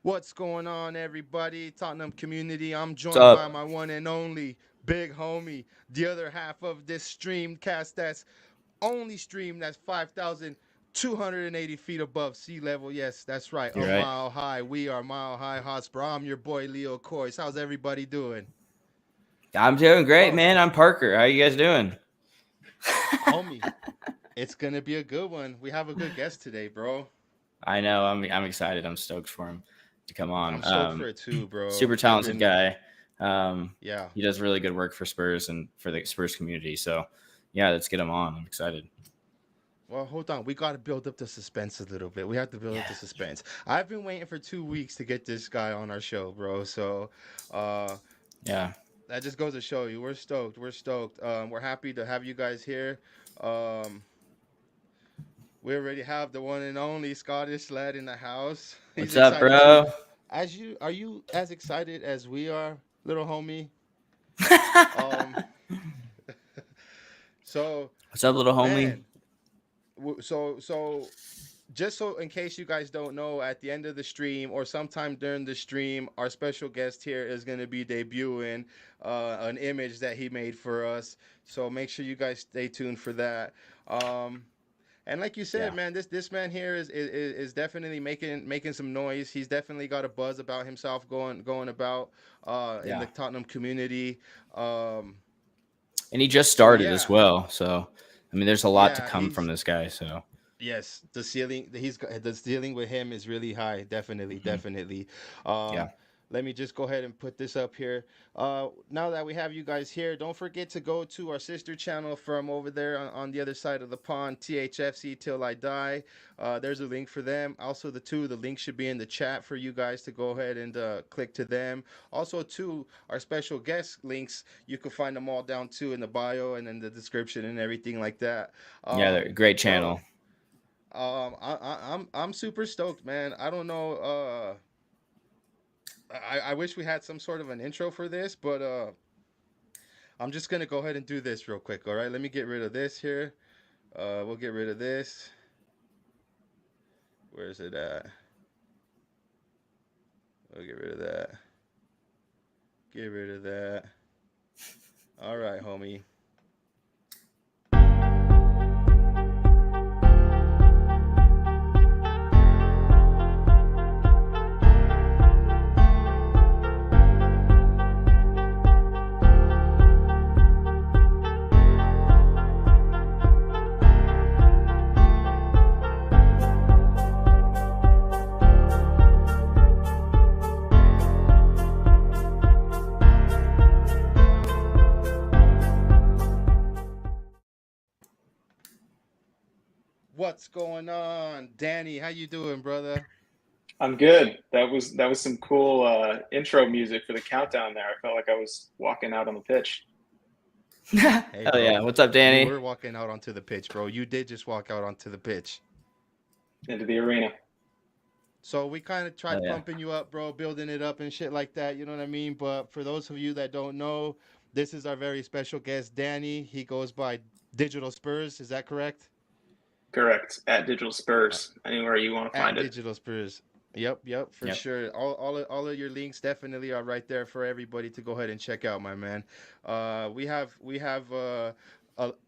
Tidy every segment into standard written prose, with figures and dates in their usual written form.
What's going on, everybody? Tottenham community. I'm What's joined by up? my one and only big homie, the other half of this stream cast that's only stream that's 5,280 feet above sea level. Yes, that's right. A You're right. mile high. We are Mile High Hotspur. I'm your boy, Leo Coyce. How's everybody doing? I'm doing great, Bro, man. I'm Parker. How you guys doing? homie, it's going to be a good one. We have a good guest today, bro. I know. I'm excited. I'm stoked for him to come I'm on. stoked for it too, bro. Super I've talented been, guy. yeah. He does really good work for Spurs and for the Spurs community. So, yeah, let's get him on. I'm excited. Well, hold on. We got to build up the suspense a little bit. We have to build up Yeah. the suspense. I've been waiting for 2 weeks to get this guy on our show, bro. So, uh, Yeah. that just goes to show you we're stoked. We're stoked. We're happy to have you guys here. Um, we already have the one and only Scottish lad in the house. He's What's up, excited too. bro? Are you as excited as we are, little homie? Um, so What's up, little homie? man, so just so in case you guys don't know, at the end of the stream or sometime during the stream, our special guest here is going to be debuting an image that he made for us. So make sure you guys stay tuned for that. Um, and like you said, Yeah. man, this man here is definitely making some noise. He's definitely got a buzz about himself going about in Yeah. the Tottenham community. Um, And he just so started as yeah, well. So, I mean, there's a lot to yeah, come from he's this guy. So, Yes, the ceiling with him is really high. Definitely, mhm. definitely. Yeah. Um, let me just go ahead and put this up here. Now that we have you guys here, don't forget to go to our sister channel from over there on the other side of the pond, THFC Till I Die. There's a link for them. Also, the link should be in the chat for you guys to go ahead and click to them. Also, our special guest links, you can find them all down too in the bio and in the description and everything like that. Yeah. They're a great Bro. channel. I'm super stoked, man. I don't know. I wish we had some sort of an intro for this, but I'm just gonna go ahead and do this real quick. All right, let me get rid of this here. We'll get rid of this. Where's it at? We'll get rid of that. Get rid of that. All right, homie. What's going on, Danny? How you doing, brother? I'm good. That was some cool intro music for the countdown there. I felt like I was walking out on the pitch. Hey, Hell bro, yeah. What's up, you Danny? were walking out onto the pitch, bro. You did just walk out onto the pitch. Into the arena. So we kind of Hell tried yeah. pumping you up, bro, building it up and shit like that. You know what I mean? But for those of you that don't know, this is our very special guest, Danny. He goes by DigitalSpurs. Is that correct? Correct. At Uh, DigitalSpurs. Anywhere you want to at find it. DigitalSpurs. Yep, for Yep. sure. All of your links definitely are right there for everybody to go ahead and check out, my man.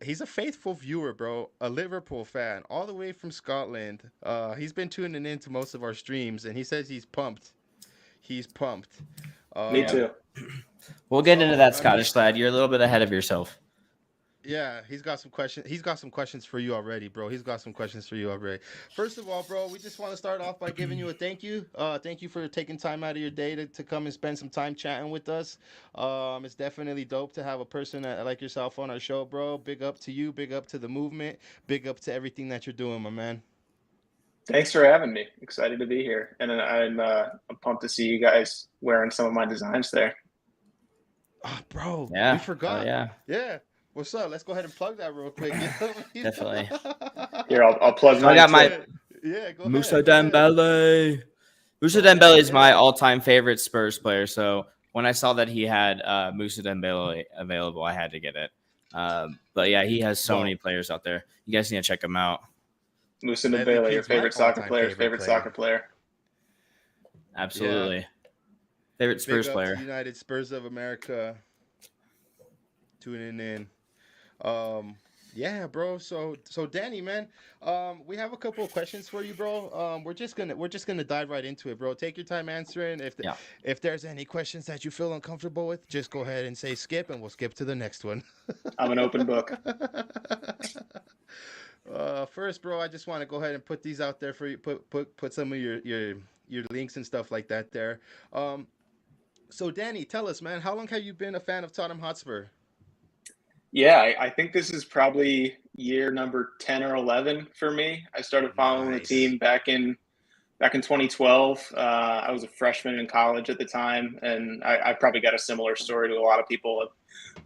He's a faithful viewer, bro. A Liverpool fan, all the way from Scotland. He's been tuning into most of our streams, and he says he's pumped. He's pumped. Me Yeah. Um, too. We'll get into so that, I mean, Scottish lad. You're a little bit ahead of yourself. yeah, he's got some questions. He's got some questions for you already, bro. He's got some questions for you already. First of all, bro, we just want to start off by giving you a thank you. Thank you for taking time out of your day to come and spend some time chatting with us. It's definitely dope to have a person like yourself on our show, bro. Big up to you. Big up to the movement. Big up to everything that you're doing, my man. Thanks for having me. Excited to be here. And I'm pumped to see you guys wearing some of my designs there. Ah, bro, we Yeah. Hell forgot. yeah. Yeah. What's up? Let's go ahead and plug that real quick. Definitely. Here, I'll plug So I mine got too. my Yeah, go Musa ahead. Go ahead. Dembele. Musa Go ahead. Dembele is my Yeah. all-time favorite Spurs player. So when I saw that he had Musa Dembele available, I had to get it. But yeah, he has so many Well, players out there. You guys need to check him out. Musa Ledley Dembele, your Pete's my favorite soccer all-time player, favorite favorite player. soccer player. Absolutely. Favorite Big Spurs up to player. United Spurs of America tuning in. Yeah, bro. So Danny, man, we have a couple of questions for you, bro. We're just gonna dive right into it, bro. Take your time answering. Yeah. If there's any questions that you feel uncomfortable with, just go ahead and say skip, and we'll skip to the next one. I'm an open book. First, bro, I just want to go ahead and put these out there for you. Put some of your links and stuff like that there. Um, so Danny, tell us, man, how long have you been a fan of Tottenham Hotspur? Yeah, I think this is probably year number 10 or 11 for me. I started following the Nice. team back in 2012. I was a freshman in college at the time, and I probably got a similar story to a lot of people,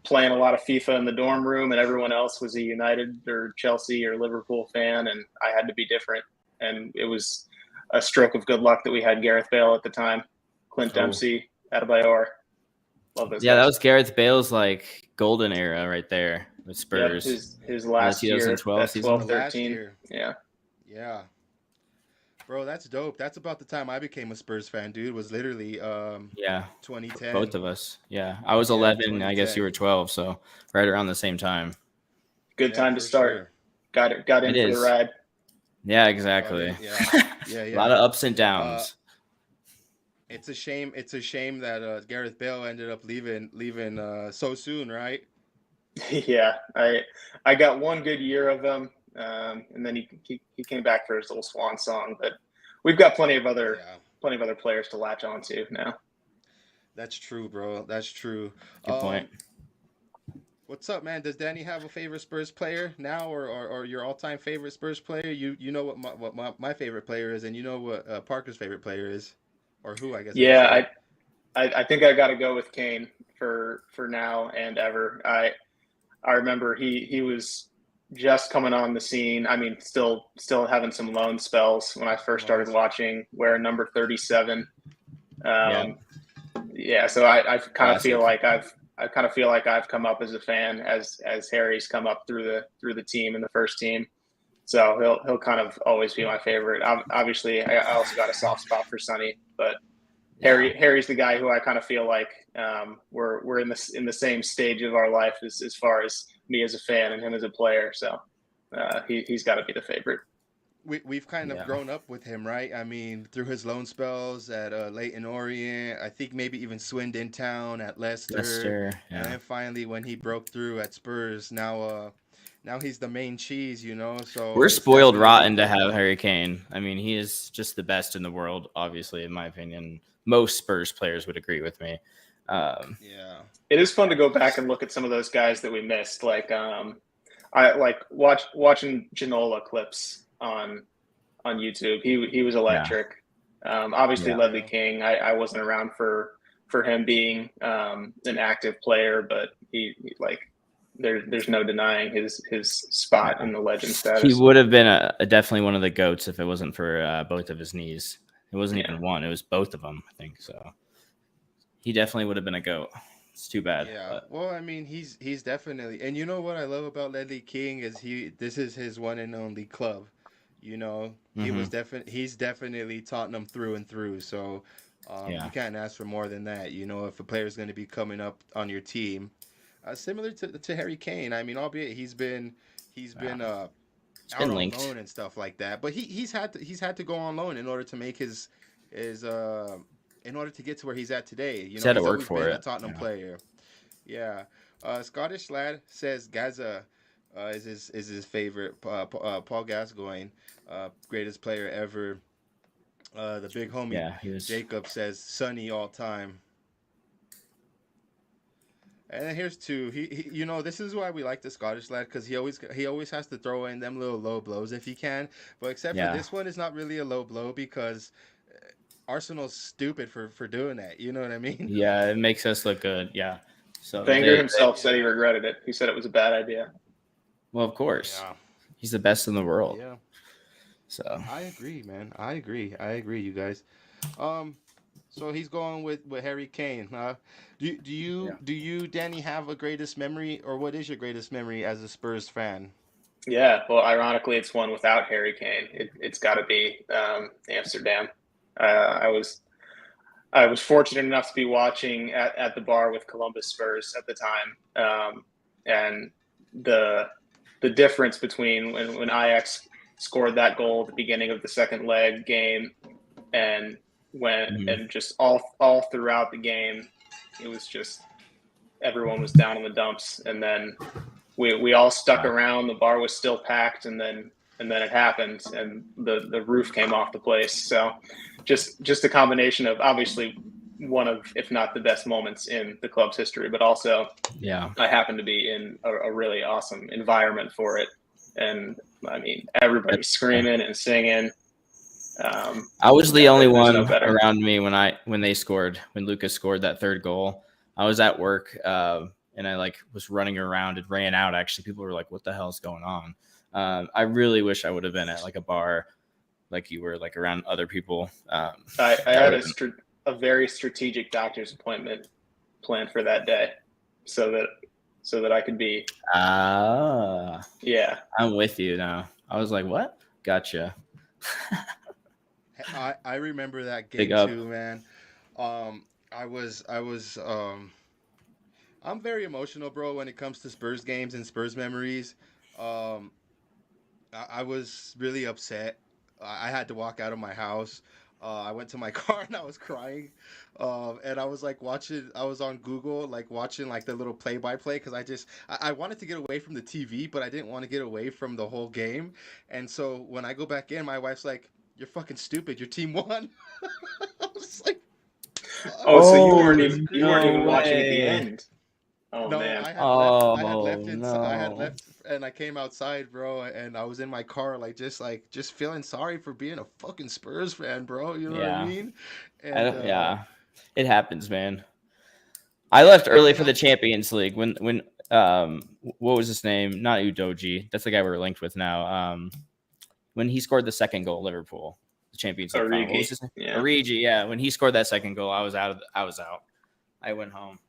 playing a lot of FIFA in the dorm room, and everyone else was a United or Chelsea or Liverpool fan, and I had to be different. And it was a stroke of good luck that we had Gareth Bale at the time, Clint Oh. Dempsey, Adebayor. Love those Yeah, that guys. was Gareth Bale's like golden era right there with Yep, Spurs. his last year, 2012 that season. 12, The last 13. year. Yeah. Yeah. Bro, that's dope. That's about the time I became a Spurs fan, dude. It was literally Yeah, 2010. both of us. Yeah, I was Yeah, 11. I guess you 2010. were 12, so right around the same time. Good Yeah, time to for start. sure. Got It in for the is. ride. Yeah, Got exactly. in. Yeah. Yeah, A lot yeah. of ups and Uh downs. it's a shame. It's a shame that Gareth Bale ended up leaving so soon, right? Yeah, I got one good year of him, and then he came back for his little swan song. But we've got Yeah. plenty of other players to latch on to now. That's true, bro. That's true. Good point. What's up, man? Does Danny have a favorite Spurs player now, or your all-time favorite Spurs player? You know what my favorite player is, and you know what Parker's favorite player is, or who I guess I should Yeah, say. I think I got to go with Kane for now and ever. I remember he was just coming on the scene. I mean, still having some loan spells when I first started Loans. watching. Wearing number 37. Yeah, Yeah, so I kind of feel classic. like I've come up as a fan as Harry's come up through the team and the first team. So he'll kind of always be my favorite. Obviously, I also got a soft spot for Sonny, but Yeah. Harry's the guy who I kind of feel like we're in the same stage of our life as far as me as a fan and him as a player. So he's got to be the favorite. We've kind of Yeah. grown up with him, right? I mean, through his loan spells at Leighton Orient, I think maybe even Swindon Town at Leicester, Leicester. and Yeah. then finally when he broke through at Spurs, now he's the main cheese, you know. So We're it's spoiled definitely rotten to have Harry Kane. I mean, he is just the best in the world, obviously, in my opinion. Most Spurs players would agree with me. yeah, It is fun to go back and look at some of those guys that we missed. Like I like watching Ginola clips on YouTube. He was Yeah. electric. Obviously, Yeah. Ledley King. I wasn't around for him being an active player, but he like there's no denying his spot Yeah. in the legend He status. would have been a definitely one of the GOATs if it wasn't for both of his knees. It wasn't Yeah. even one, it was both of them, I think. So he definitely would have been a GOAT. It's too bad. yeah. But Well, I mean, he's definitely, and you know what I love about Ledley King is this is his one and only club. You know, he's definitely Tottenham through and through. So yeah. you can't ask for more than that. You know, if a player's going to be coming up on your team, similar to Harry Kane. I mean, albeit he's Yeah. been It's out been on linked. loan and stuff like that. But he's had to go on loan in order to make his in order to get to where he's at today. You He's know, had to he's work always for been a it. Tottenham Yeah. player. Yeah. Scottish lad says Gaza is his favorite. Paul Gascoigne, greatest player ever. The big homie Yeah, he was. Jacob says Sonny all time. And then here's two. You know, this is why we like the Scottish lad because he always has to throw in them little low blows if he can. But except for Yeah. this one, it's not really a low blow because Arsenal's stupid for doing that. You know what I mean? Yeah, it makes us look good. Yeah. So Wenger himself said he Yeah. regretted it. He said it was a bad idea. well, of course. Yeah. He's the best in the world. Yeah. So I agree, man. I agree, you guys. So he's going with Harry Kane. Do you, Danny, have a greatest memory, or what is your greatest memory as a Spurs fan? Yeah. Well, ironically, it's one without Harry Kane. It's got to be Amsterdam. I was I was fortunate enough to be watching at the bar with Columbus Spurs at the time, and the difference between when Ajax scored that goal at the beginning of the second leg game, and and just all throughout the game, it was just everyone was down in the dumps, and then we all stuck around. The bar was still packed, and then it happened, and the roof came off the place. So just a combination of obviously one of, if not the best moments in the club's history, but also I happened to be in a really awesome environment for it. And I mean, everybody's screaming and singing. I was the only one around me when Lucas scored that third goal. I was at work and I was running around and ran out. Actually, people were like, "What the hell is going on?" I really wish I would have been at a bar like you were, around other people. I had a very strategic doctor's appointment planned for that day, so that I could be. Yeah, I'm with you now. I was like, "What? Gotcha." I remember that game too, man. I'm very emotional, bro, when it comes to Spurs games and Spurs memories. I was really upset. I had to walk out of my house. I went to my car and I was crying. And I was watching, I was on Google, watching the little play-by-play, because I wanted to get away from the TV, but I didn't want to get away from the whole game. And so when I go back in, my wife's like, "You're fucking stupid. Your team won." I was like, so you weren't even watching at the end. Oh, no, man. I had left and I came outside, bro, and I was in my car, just feeling sorry for being a fucking Spurs fan, bro. You know what I mean? And, it happens, man. I left early for the Champions League when what was his name? Not Udoji. That's the guy we're linked with now. When he scored the second goal, Liverpool, the Champions League final. What was his name? Yeah. Origi, yeah. When he scored that second goal, I was out. I went home.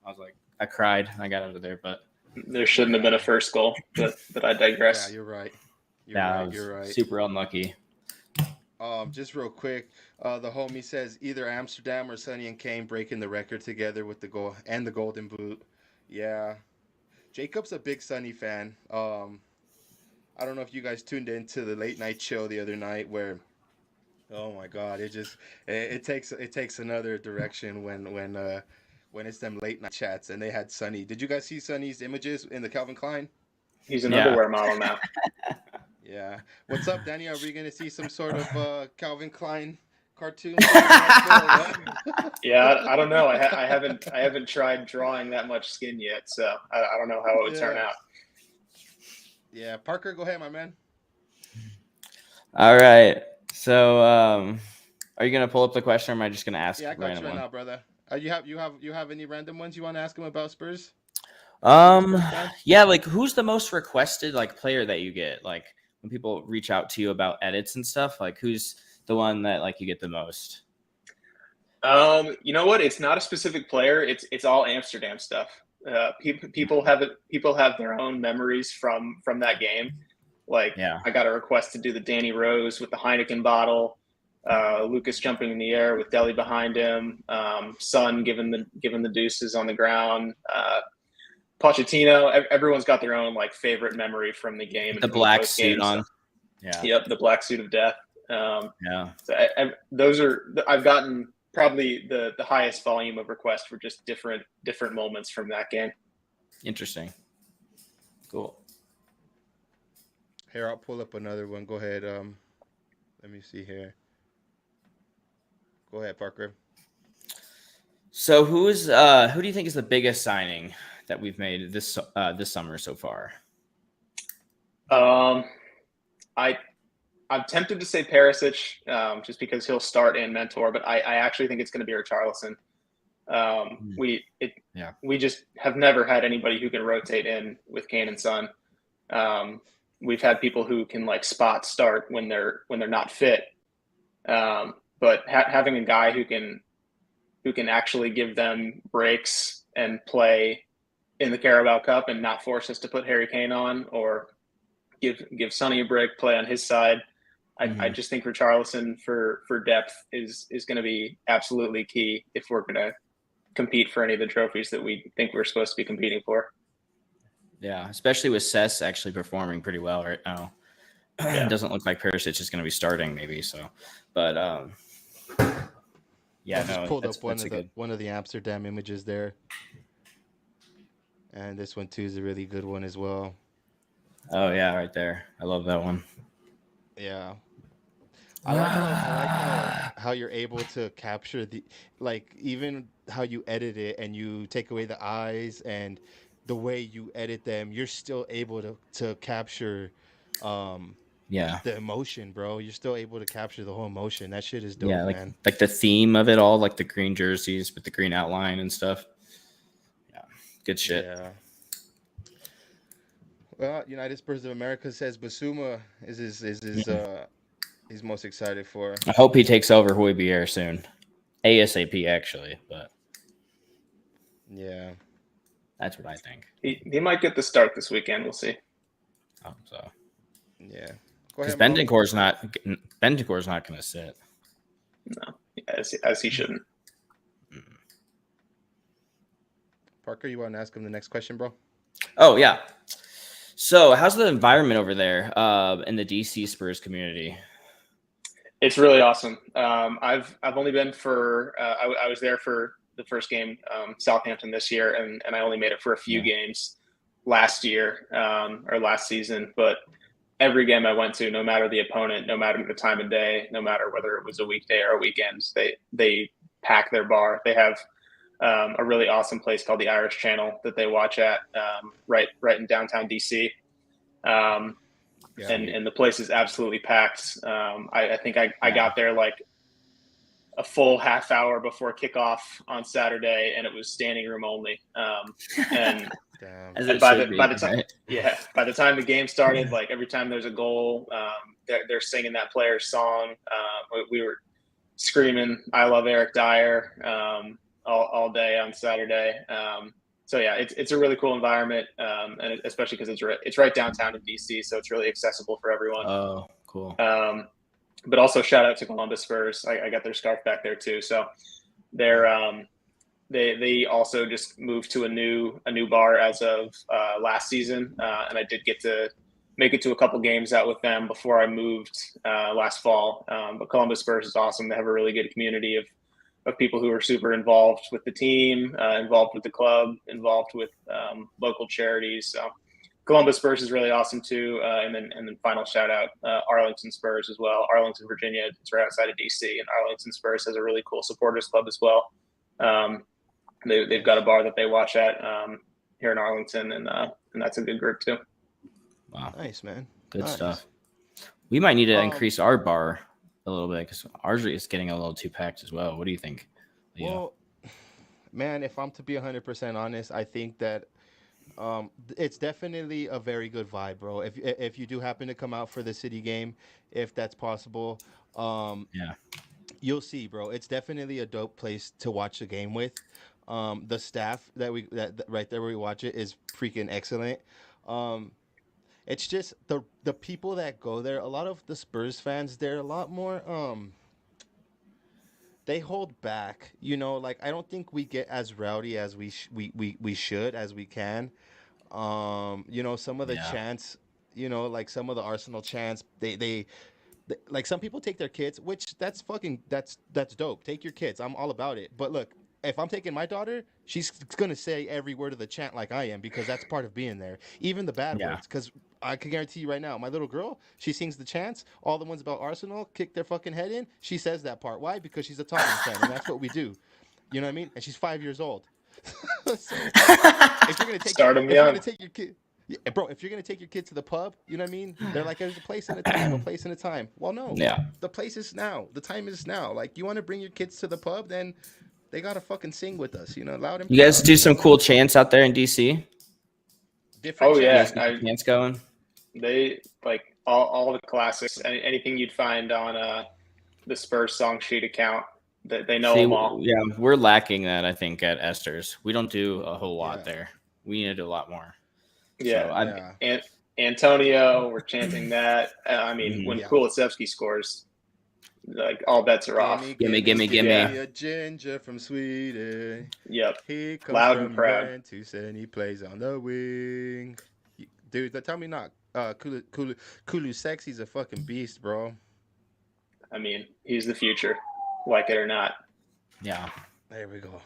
I cried. I got out of there, but there shouldn't have been a first goal. But I digress. Yeah, you're right. You're right. Super unlucky. Just real quick, the homie says either Amsterdam or Sonny and Kane breaking the record together with the goal and the Golden Boot. Yeah, Jacob's a big Sonny fan. I don't know if you guys tuned into the late night show the other night where, oh my God, it takes another direction when it's them late night chats, and they had Sonny. Did you guys see Sonny's images in the Calvin Klein? He's an underwear model now. Yeah. What's up, Danny? Are we going to see some sort of Calvin Klein cartoon? Yeah, I don't know. I haven't tried drawing that much skin yet, so I don't know how it would turn out. Yeah, Parker, go ahead, my man. All right. So, are you gonna pull up the question, or am I just gonna ask? Yeah, I got you right now, brother. You have any random ones you want to ask him about Spurs? Yeah, who's the most requested player that you get? When people reach out to you about edits and stuff, who's the one that you get the most? You know what? It's not a specific player. It's all Amsterdam stuff. People have their own memories from that game. I got a request to do the Danny Rose with the Heineken bottle, Lucas jumping in the air with Dele behind him, Son giving the deuces on the ground, Pochettino. Everyone's got their own favorite memory from the game. The black suit on. Yeah. Yep, the black suit of death. Yeah. So I've gotten probably the highest volume of requests for just different moments from that game. Interesting. Cool. Here, I'll pull up another one. Go ahead. Let me see here. Go ahead, Parker. So who do you think is the biggest signing that we've made this summer so far? I'm tempted to say Perisic, just because he'll start and mentor, but I actually think it's going to be Richarlison. We just have never had anybody who can rotate in with Kane and Son. We've had people who can spot start when they're not fit, but having a guy who can actually give them breaks and play in the Carabao Cup and not force us to put Harry Kane on, or give Sonny a break, play on his side. I just think Richarlison for depth is going to be absolutely key if we're going to compete for any of the trophies that we think we're supposed to be competing for. Yeah, especially with Cess actually performing pretty well right now. Yeah. It doesn't look like Perisic is going to be starting, maybe so, but yeah, I just no, pulled that's up one a of good. the Amsterdam images there, and this one too is a really good one as well. Oh yeah, right there. I love that one. Yeah. I like how you're able to capture the, like, even how you edit it and you take away the eyes and the way you edit them, you're still able to capture um Yeah, the emotion, bro. You're still able to capture the whole emotion. That shit is yeah, dope, man. like the theme of it all, like the green jerseys with the green outline and stuff. Yeah, good shit. Yeah. Well, United Spurs of America says Basuma he's most excited for. I hope he takes over Højbjerg soon, ASAP actually, but Yeah. that's what I think. He might get the start this weekend. We'll see. So Yeah. Go because ahead, Mo. Bentancur's not going to sit. No, as he shouldn't. Parker, you want to ask him the next question, bro? Oh yeah. So how's the environment over there in the DC Spurs community? It's really awesome. I've only been for I was there for the first game, Southampton this year, and I only made it for a few games last year or last season. But every game I went to, no matter the opponent, no matter the time of day, no matter whether it was a weekday or a weekend, they pack their bar. They have a really awesome place called the Irish Channel that they watch at right in downtown DC. And the place is absolutely packed. I think I got there like a full half hour before kickoff on Saturday, and it was standing room only. And by the time the game started, like every time there's a goal, they're singing that player's song. We were screaming "I love Eric Dyer" all day on Saturday. So yeah, it's a really cool environment, and especially because it's right downtown in DC, so it's really accessible for everyone. Oh, cool. But also shout out to Columbus Spurs. I got their scarf back there too. So they also just moved to a new bar as of last season, and I did get to make it to a couple games out with them before I moved last fall. But Columbus Spurs is awesome. They have a really good community of people who are super involved with the team, involved with the club, involved with local charities. So Columbus Spurs is really awesome too. And then final shout out, Arlington Spurs as well. Arlington, Virginia, it's right outside of DC, and Arlington Spurs has a really cool supporters club as well. They've got a bar that they watch at here in Arlington, and that's a good group too. Wow, nice, man. Good stuff. We might need to increase our bar a little bit because ours is getting a little too packed as well. What do you think, Leo? Well, man, if I'm to be 100% honest, I think that it's definitely a very good vibe, bro. If you do happen to come out for the city game, if that's possible, you'll see, bro. It's definitely a dope place to watch the game with. The staff that right there where we watch it is freaking excellent. It's just the people that go there. A lot of the Spurs fans, they're a lot more. They hold back, like I don't think we get as rowdy as we should, as we can. Some of the chants, like some of the Arsenal chants, they like some people take their kids, which that's dope. Take your kids. I'm all about it. But look, if I'm taking my daughter, she's gonna say every word of the chant like I am, because that's part of being there. Even the bad words, because I can guarantee you right now, my little girl, she sings the chants, all the ones about Arsenal, kick their fucking head in. She says that part. Why? Because she's a Tottenham fan, and that's what we do. You know what I mean? And she's 5 years old. So if you're gonna take your kid. Yeah, bro, if you're gonna take your kid to the pub, you know what I mean? They're like, there's a place and a time, a place and a time. Well, no, the place is now. The time is now. Like, you want to bring your kids to the pub, then they gotta fucking sing with us, loud and. You guys do some cool chants out there in DC. Different chants going. They like all the classics. Anything you'd find on the Spurs song sheet account. They know them all. Yeah, we're lacking that, I think, at Esther's. We don't do a whole lot there. We need to do a lot more. Yeah, Antonio, we're chanting that. I mean, when Yeah. Kulusevski scores, like all bets are off. Gimme. Give Yeah. me a ginger from Sweden. Yep. He comes Loud and from proud. Juventus and he plays on the wing. Dude, tell me not. Kulusevski's a fucking beast, bro. I mean, he's the future, like it or not. Yeah. There we go.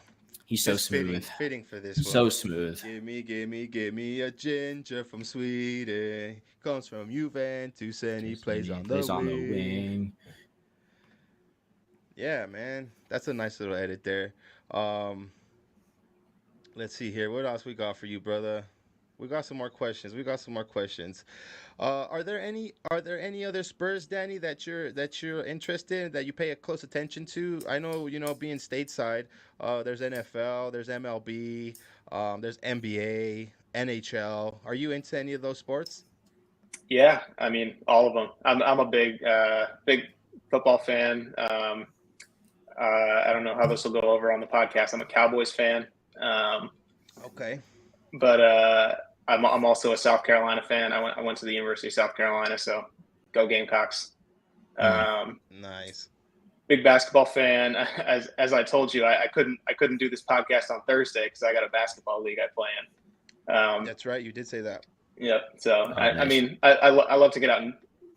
He's so Just smooth. fitting for this one. So smooth. Give me a ginger from Sweden. Comes from Juventus and he plays on the wing. Yeah, man. That's a nice little edit there. Let's see here. What else we got for you, brother? We got some more questions. Are there any other Spurs, Danny, that you're interested in, that you pay a close attention to? I know, being stateside, there's NFL, there's MLB, there's NBA, NHL. Are you into any of those sports? Yeah, I mean, all of them. I'm a big football fan. I don't know how this will go over on the podcast. I'm a Cowboys fan. Okay. But I'm also a South Carolina fan. I went to the University of South Carolina, so go Gamecocks. Nice. Big basketball fan. As I told you, I couldn't do this podcast on Thursday because I got a basketball league I play in. That's right. You did say that. Yep. So nice. I mean, I love to get out and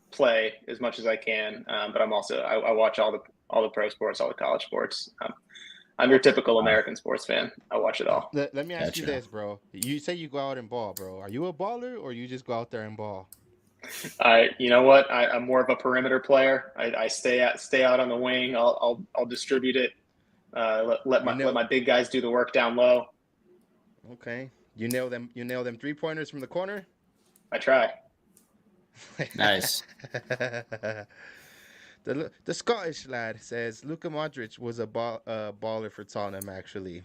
play as much as I can, but I'm also I watch all the pro sports, all the college sports. I'm your typical American sports fan. I watch it all. Let me ask you this, bro. You say you go out and ball, bro. Are you a baller or you just go out there and ball? You know what? I'm more of a perimeter player. I stay out on the wing. I'll distribute it. Let my big guys do the work down low. Okay. You nail them 3-pointers from the corner? I try. Nice. The Scottish lad says Luka Modric was a baller for Tottenham, actually.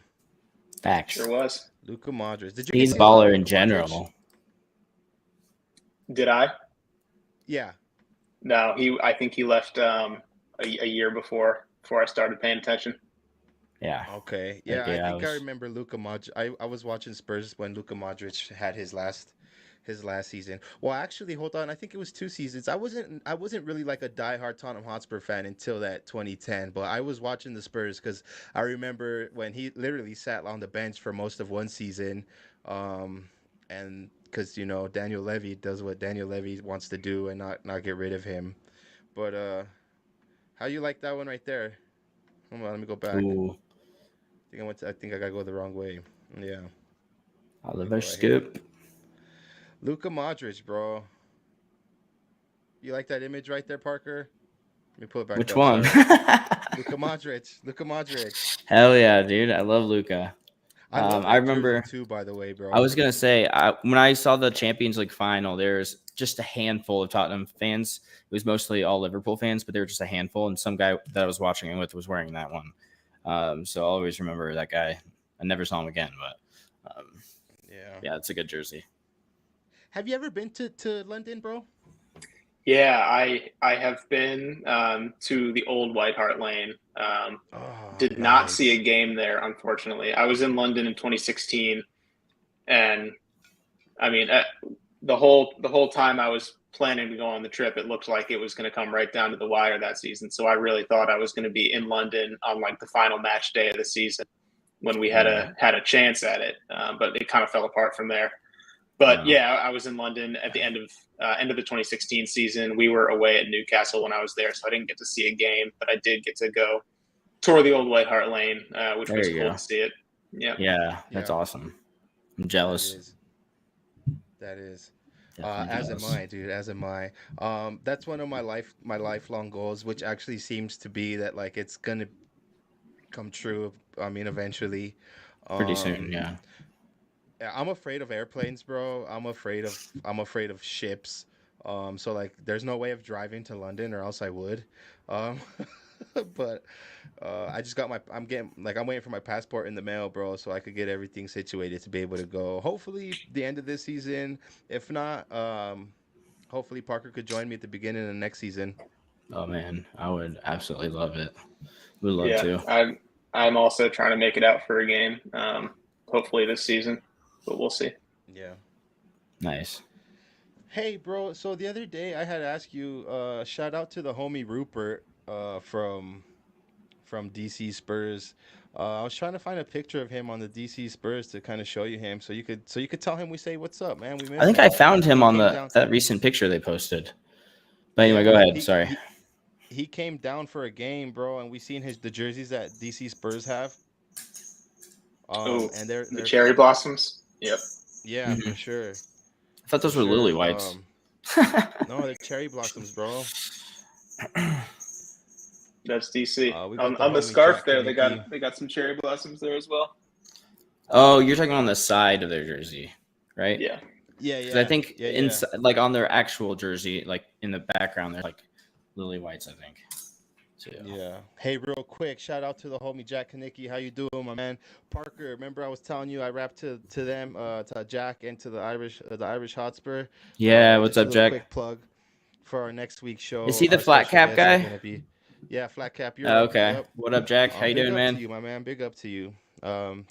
Facts. Sure was. Luka Modric. He's a baller in general. Did I? Yeah. No, I think he left a year before I started paying attention. Yeah. Okay. Yeah, I think I remember Luka Modric. I was watching Spurs when Luka Modric had his last season. Well, actually, hold on. I think it was 2 seasons. I wasn't really like a diehard Tottenham Hotspur fan until that 2010. But I was watching the Spurs because I remember when he literally sat on the bench for most of one season, and because Daniel Levy does what Daniel Levy wants to do and not get rid of him. But how you like that one right there? Hold on, let me go back. Ooh. I think I gotta go the wrong way. Yeah. Oliver Scoop. Luka Modric, bro. You like that image right there, Parker? Let me pull it back. Which up. one? Luka Modric. Hell yeah, dude. I love Luka. I remember too, by the way, bro. I was gonna say when I saw the Champions League final, there's just a handful of Tottenham fans. It was mostly all Liverpool fans, but there were just a handful, and some guy that I was watching it with was wearing that one. So I'll always remember that guy. I never saw him again, but yeah, it's a good jersey. Have you ever been to London, bro? Yeah, I have been to the old White Hart Lane. Did not see a game there, unfortunately. I was in London in 2016, and I mean, the whole time I was planning to go on the trip, it looked like it was going to come right down to the wire that season. So I really thought I was going to be in London on like the final match day of the season when we had a chance at it, but it kind of fell apart from there. But yeah, I was in London at the end of the 2016 season. We were away at Newcastle when I was there, so I didn't get to see a game, but I did get to go tour the old White Hart Lane, which was cool to see it. Yeah, that's awesome. I'm jealous. That is. As am I, dude. As am I. That's one of my lifelong goals, which actually seems to be that like it's gonna come true. I mean, eventually. Pretty soon, yeah. I'm afraid of airplanes, bro. I'm afraid of ships. So like, there's no way of driving to London, or else I would. But I just got I'm waiting for my passport in the mail, bro, so I could get everything situated to be able to go. Hopefully, the end of this season. If not, hopefully Parker could join me at the beginning of the next season. Oh man, I would absolutely love it. Would love to. I'm also trying to make it out for a game. Hopefully this season. But we'll see. Yeah. Nice. Hey, bro. So the other day I had asked you. Shout out to the homie Rupert. From DC Spurs. I was trying to find a picture of him on the DC Spurs to kind of show you him, so you could tell him we say what's up, man. We I miss think I him. found him He on came down. that recent picture they posted. But anyway, Yeah, go ahead. he Sorry. he he came down for a game, bro, and we seen the jerseys that DC Spurs have. Oh, And the they're cherry blossoms. Yep, yeah, Hmm. for sure, I thought for those were lily sure. whites. No, they're cherry blossoms, bro. that's DC. We got On the the homie scarf Jack there, Kanicki. they got some cherry blossoms there as well. Oh, you're talking on the side of their jersey, right? Yeah. Yeah, Because I yeah, think yeah, yeah. inside, like on their actual jersey, like in the background, they're like lily whites, I think. So yeah. Yeah. Hey, real quick, shout out to the homie Jack Kanicki. How you doing, my man? Parker, remember I was telling you I rapped to them, to Jack and to the Irish Hotspur. Yeah, what's Just a up, little Jack? quick plug for our next week's Is show. he the Our flat special cap guests are guy? gonna be, yeah, Flat Cap Oh, Europe. okay. Yep. What up, Jack? How you Big doing, up to man? you, my man. Big up to you.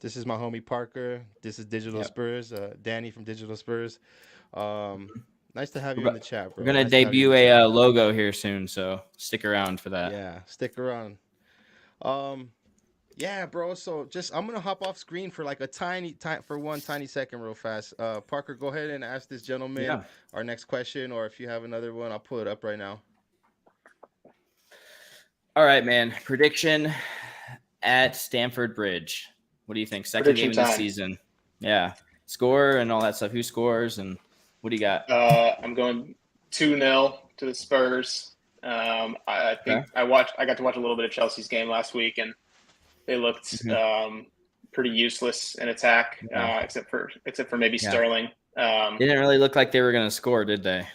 This is my homie Parker. This is Digital Yep. Spurs. Danny from Digital Spurs. Um, nice to have you We're, in the chat, we're bro. gonna Nice to have you in debut the a chat. logo here soon, so stick around for that. Yeah, stick around. Um, Yeah, bro. So just I'm gonna hop off screen for like a one tiny second, real fast. Parker, go ahead and ask this gentleman Yeah. our next question, or if you have another one, I'll pull it up right now. All right, man. Prediction at Stamford Bridge. What do you think? Second Prediction game of the time. season. Yeah. Score and all that stuff. Who scores and what do you got? I'm going 2-0 to the Spurs. I think Okay. I got to watch a little bit of Chelsea's game last week, and they looked pretty useless in attack, Yeah. except for maybe Yeah. Sterling. They didn't really look like they were going to score, did they?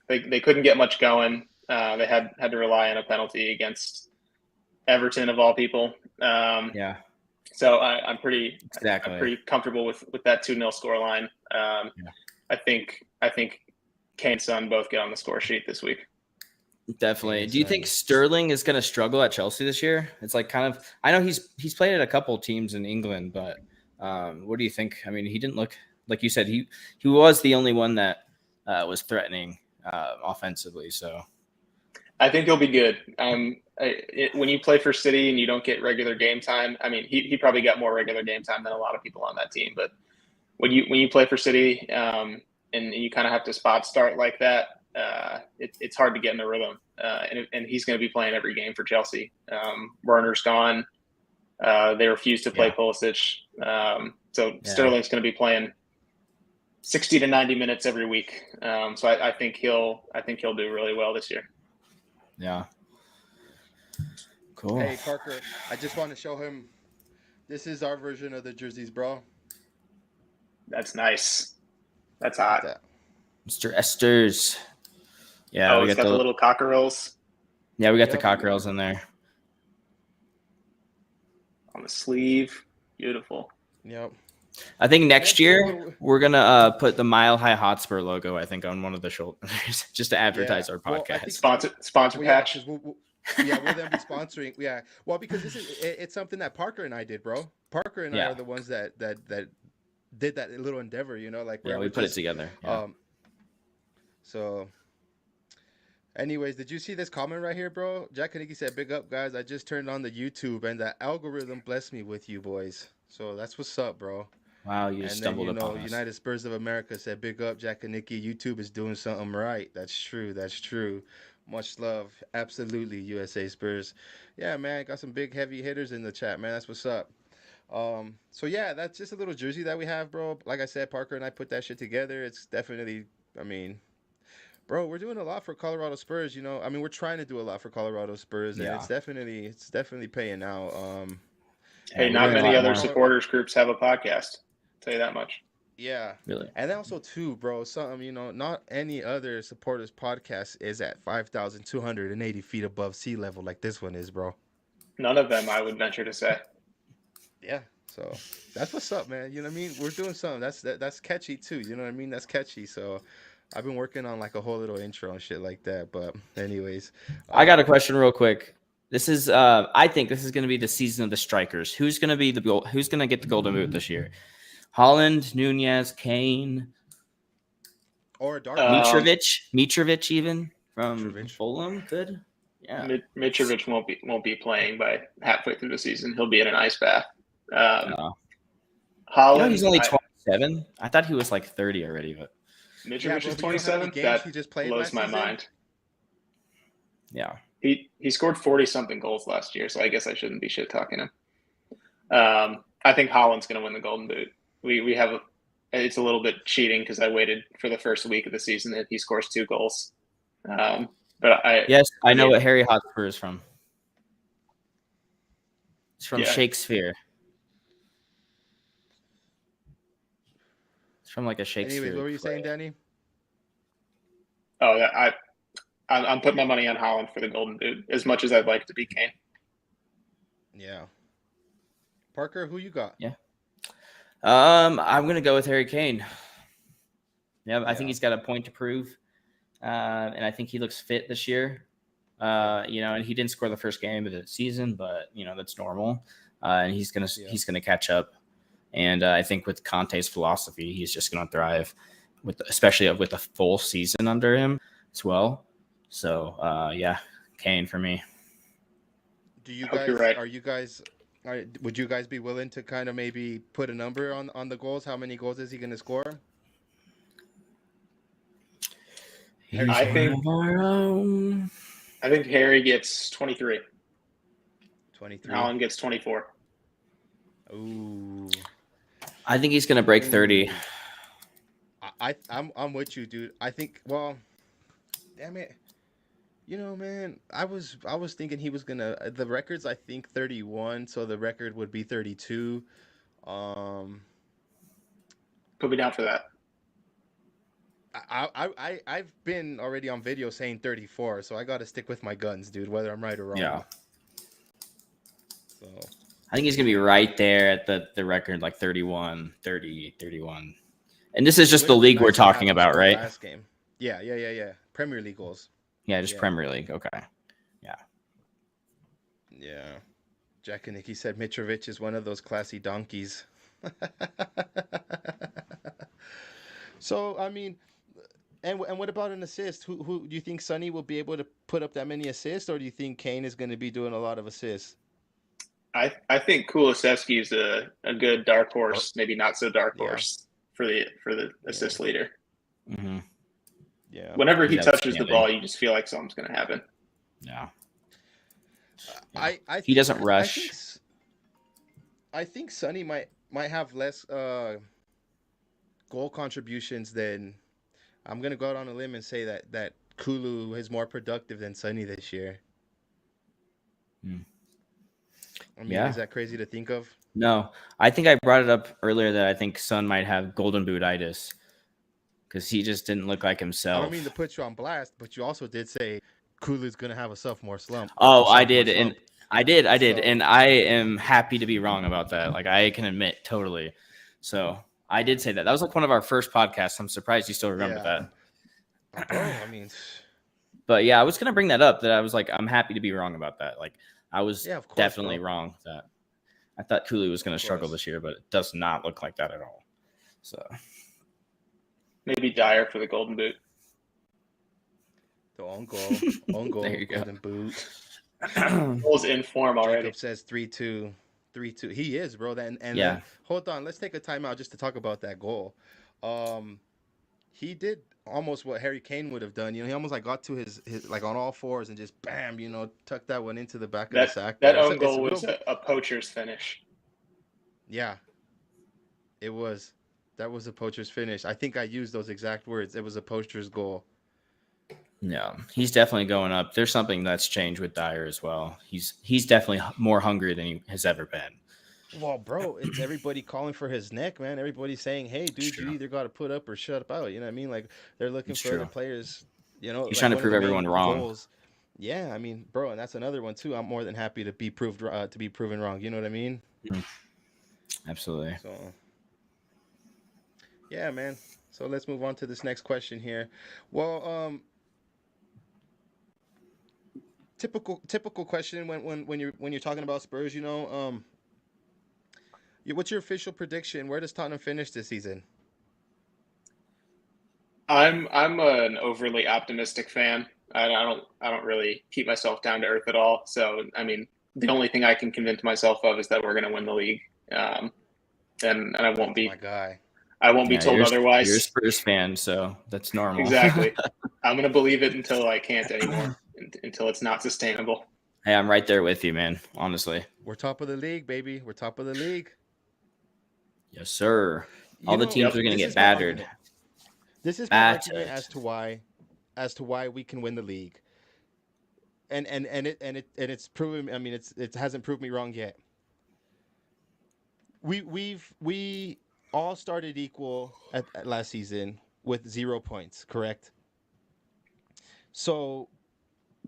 They couldn't get much going. They had to rely on a penalty against Everton of all people. Yeah. So I'm pretty Exactly. I'm pretty comfortable with that 2-0 scoreline. Yeah. I think Kane's son both get on the score sheet this week. Definitely. Do you think Sterling is going to struggle at Chelsea this year? It's like kind of. I know he's played at a couple teams in England, but what do you think? I mean, he didn't look like you said. He was the only one that was threatening offensively. So I think he'll be good. When you play for City and you don't get regular game time, I mean, he probably got more regular game time than a lot of people on that team. But when you play for City and you kind of have to spot start like that, it's hard to get in the rhythm. And he's going to be playing every game for Chelsea. Werner's gone. They refuse to play Pulisic. So Sterling's going to be playing 60 to 90 minutes every week. So I think he'll do really well this year. Yeah. Cool. Hey, Parker, I just want to show him. This is our version of the jerseys, bro. That's nice. That's hot. That. Mr. Esters. Yeah, we got the little cockerels. Yeah, we got the cockerels in there. On the sleeve. Beautiful. Yep. I think next year we're gonna put the Mile High Hotspur logo. I think on one of the shoulders just to advertise our podcast. Sponsor patch. We'll then be sponsoring. Yeah, well, because it's something that Parker and I did, bro. Parker and I are the ones that did that little endeavor. You know, like we put it together. Yeah. So. Anyways, did you see this comment right here, bro? Jack Kanicki said, "Big up, guys. I just turned on the YouTube and the algorithm blessed me with you boys. So that's what's up, bro." Wow, you stumbled upon us. United Spurs of America said, "Big up, Jack Kanicki. YouTube is doing something right." That's true. That's true. Much love. Absolutely, USA Spurs. Yeah, man. Got some big, heavy hitters in the chat, man. That's what's up. So, yeah, that's just a little jersey that we have, bro. Like I said, Parker and I put that shit together. It's definitely, I mean... Bro, we're doing a lot for Colorado Spurs, you know. I mean, we're trying to do a lot for Colorado Spurs, and it's definitely paying out. Hey, not many other supporters groups have a podcast. I'll tell you that much. Yeah, really. And also too, bro, not any other supporters podcast is at 5,280 feet above sea level like this one is, bro. None of them, I would venture to say. Yeah, so that's what's up, man. You know what I mean? We're doing something that's catchy too. You know what I mean? That's catchy. So. I've been working on like a whole little intro and shit like that. But anyways. I got a question real quick. This is I think this is gonna be the season of the strikers. Who's gonna get the golden boot this year? Holland, Nunez, Kane. or a dark horse. Mitrovic even from Mitrovic. Fulham could. Yeah. Mitrovic won't be playing by halfway through the season. He'll be in an ice bath. Holland, he's only 27. I thought he was like 30 already, but Mitrovic is but you know how 27. many games That he just played blows last my season? mind. yeah. He scored 40-something goals last year, so I guess I shouldn't be shit talking him. I think Holland's going to win the Golden Boot. We have it's a little bit cheating because I waited for the first week of the season if he scores 2 goals. But I know what Harry Hotspur is from. It's from Shakespeare. It's from like a Shakespeare. Anyway, what were you play. saying, Danny? Oh, I'm putting my money on Holland for the Golden Boot as much as I'd like to be Kane. Yeah. Parker, who you got? Yeah. I'm gonna go with Harry Kane. Yeah, I think he's got a point to prove, and I think he looks fit this year. And he didn't score the first game of the season, but that's normal. And he's gonna catch up. And I think with Conte's philosophy, he's just gonna thrive, especially with a full season under him as well. So Kane for me. Do you guys? Right. Would you guys be willing to kind of maybe put a number on the goals? How many goals is he going to score? I think Harry gets 23. 23. Holland gets 24. Ooh. I think he's going to break 30. I'm with you, dude. I think. Well, damn it. Man, I was thinking he was gonna. The record's I think 31, so the record would be 32. Put me down for that. I've been already on video saying 34, so I got to stick with my guns, dude, whether I'm right or wrong. Yeah. So I think he's gonna be right there at the record, like 31, 30, 31. And this is just the league we're talking about, right? Last game. Yeah. Premier League goals. Yeah, just Premier League. Okay. Yeah. Jack and Nicky said Mitrovic is one of those classy donkeys. So, I mean, and what about an assist? Who do you think Sonny will be able to put up that many assists, or do you think Kane is going to be doing a lot of assists? I think Kulusevski is a good dark horse, maybe not so dark horse for the assist leader. Mm-hmm. Yeah. Whenever he touches the ball, you just feel like something's going to happen. Yeah. He doesn't rush. I think Sonny might have less goal contributions than. I'm gonna go out on a limb and say that Kulu is more productive than Sonny this year. I mean, is that crazy to think of? No, I think I brought it up earlier that I think Son might have golden bootitis because he just didn't look like himself. I don't mean to put you on blast, but you also did say Kulu's gonna have a sophomore slump. Oh, I did, and I did, and I am happy to be wrong about that. Like I can admit totally. So I did say that. That was like one of our first podcasts. I'm surprised you still remember that. Bro, I mean, but yeah, I was gonna bring that up. That I was like, I'm happy to be wrong about that. Like I was definitely wrong with that. I thought Kulu was gonna struggle this year, but it does not look like that at all. So maybe Dyer for the Golden Boot. The own goal, there you Golden Boot. Goal's in form already. Jacob says 3-2. 3-2. He is, bro. Then hold on. Let's take a timeout just to talk about that goal. He did almost what Harry Kane would have done. He almost like got to his like on all fours and just bam, tucked that one into the back of the sack. That own goal was a poacher's finish. Yeah, it was. That was a poacher's finish. I think I used those exact words. It was a poacher's goal. Yeah, he's definitely going up. There's something that's changed with Dyer as well. He's definitely more hungry than he has ever been. Well, bro, it's everybody calling for his neck, man. Everybody's saying, "Hey, dude, you either got to put up or shut up." You know what I mean? Like they're looking for other players. He's like trying to prove everyone wrong. Goals. Yeah, I mean, bro, and that's another one too. I'm more than happy to be proven wrong. You know what I mean? Mm-hmm. Absolutely. So, yeah, man. So let's move on to this next question here. Well, typical question when you're talking about Spurs, what's your official prediction? Where does Tottenham finish this season? I'm an overly optimistic fan. I don't really keep myself down to earth at all. So I mean, the only thing I can convince myself of is that we're going to win the league, and I won't That's be my guy. told You're a otherwise. Spurs fan, so that's normal. Exactly. I'm going to believe it until I can't anymore, until it's not sustainable. Hey, I'm right there with you, man. Honestly. We're top of the league, baby. We're top of the league. Yes, sir. You All the know, teams are going to this get is my battered. argument. This is my argument Battered. as to why we can win the league. And it's proven. I mean, it hasn't proved me wrong yet. We all started equal at last season with 0 points, correct? So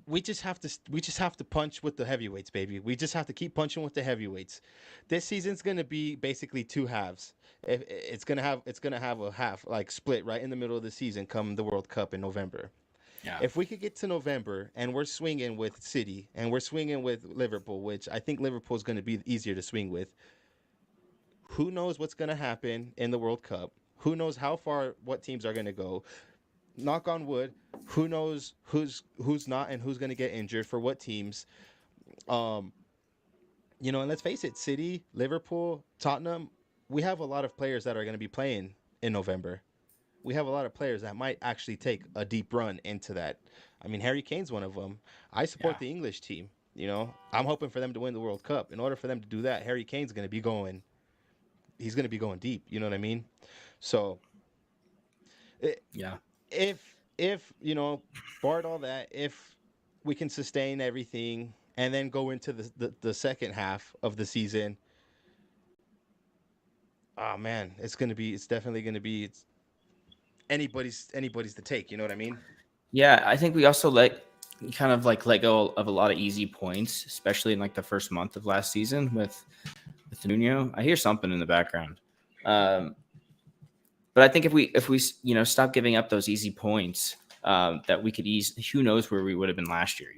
we just have to punch with the heavyweights, baby. We just have to keep punching with the heavyweights. This season's gonna be basically two halves. It's gonna have a half like split right in the middle of the season come the World Cup in November. Yeah. If we could get to November and we're swinging with City and we're swinging with Liverpool, which I think Liverpool's going to be easier to swing with, who knows what's going to happen in the World Cup? Who knows how far what teams are going to go? Knock on wood. Who knows who's not and who's going to get injured for what teams? Um, and let's face it, City, Liverpool, Tottenham, we have a lot of players that are going to be playing in November. We have a lot of players that might actually take a deep run into that. I mean, Harry Kane's one of them. I support the English team. I'm hoping for them to win the World Cup. In order for them to do that, Harry Kane's going to be going. He's going to be going deep. You know what I mean? So, if barred all that, if we can sustain everything and then go into the second half of the season, oh man, it's definitely going to be. It's anybody's to take. You know what I mean? Yeah, I think we also let go of a lot of easy points, especially in like the first month of last season with Nuno. I hear something in the background, but I think if we stop giving up those easy points, that we could ease. Who knows where we would have been last year?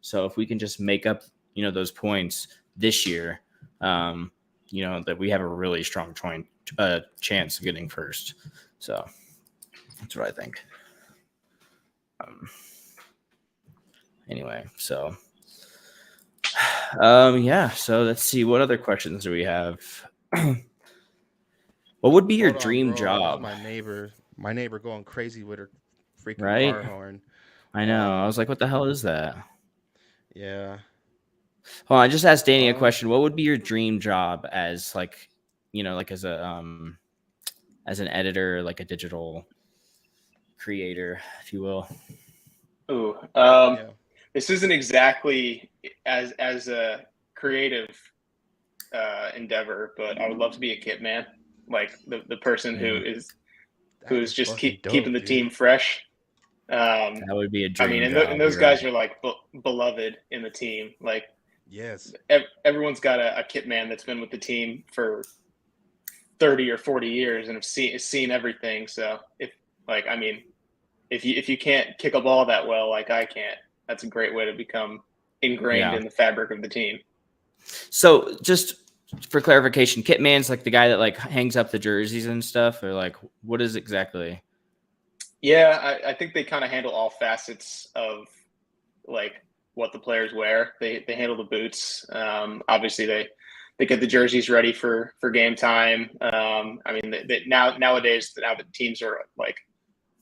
So if we can just make up those points this year, that we have a really strong chance of getting first. So that's what I think. Anyway, so so let's see, what other questions do we have? What would be your dream job? My neighbor going crazy with her freaking Right? car horn. I know. I was like, what the hell is that? Yeah. Hold on, I just asked Danny a question. What would be your dream job as as an editor, like a digital creator, if you will? Ooh, This isn't exactly as a creative endeavor, but I would love to be a kit man, like the person who's just keeping the team fresh. That would be a dream. I mean, job, and those guys are like beloved in the team. Like, yes, everyone's got a kit man that's been with the team for 30 or 40 years and have seen everything. So if you can't kick a ball that well, like I can't, that's a great way to become ingrained in the fabric of the team. So just for clarification, kit man's like the guy that like hangs up the jerseys and stuff, or like what is exactly? Yeah, I think they kind of handle all facets of like what the players wear. They handle the boots. Obviously they get the jerseys ready for game time. I mean, nowadays now that teams are like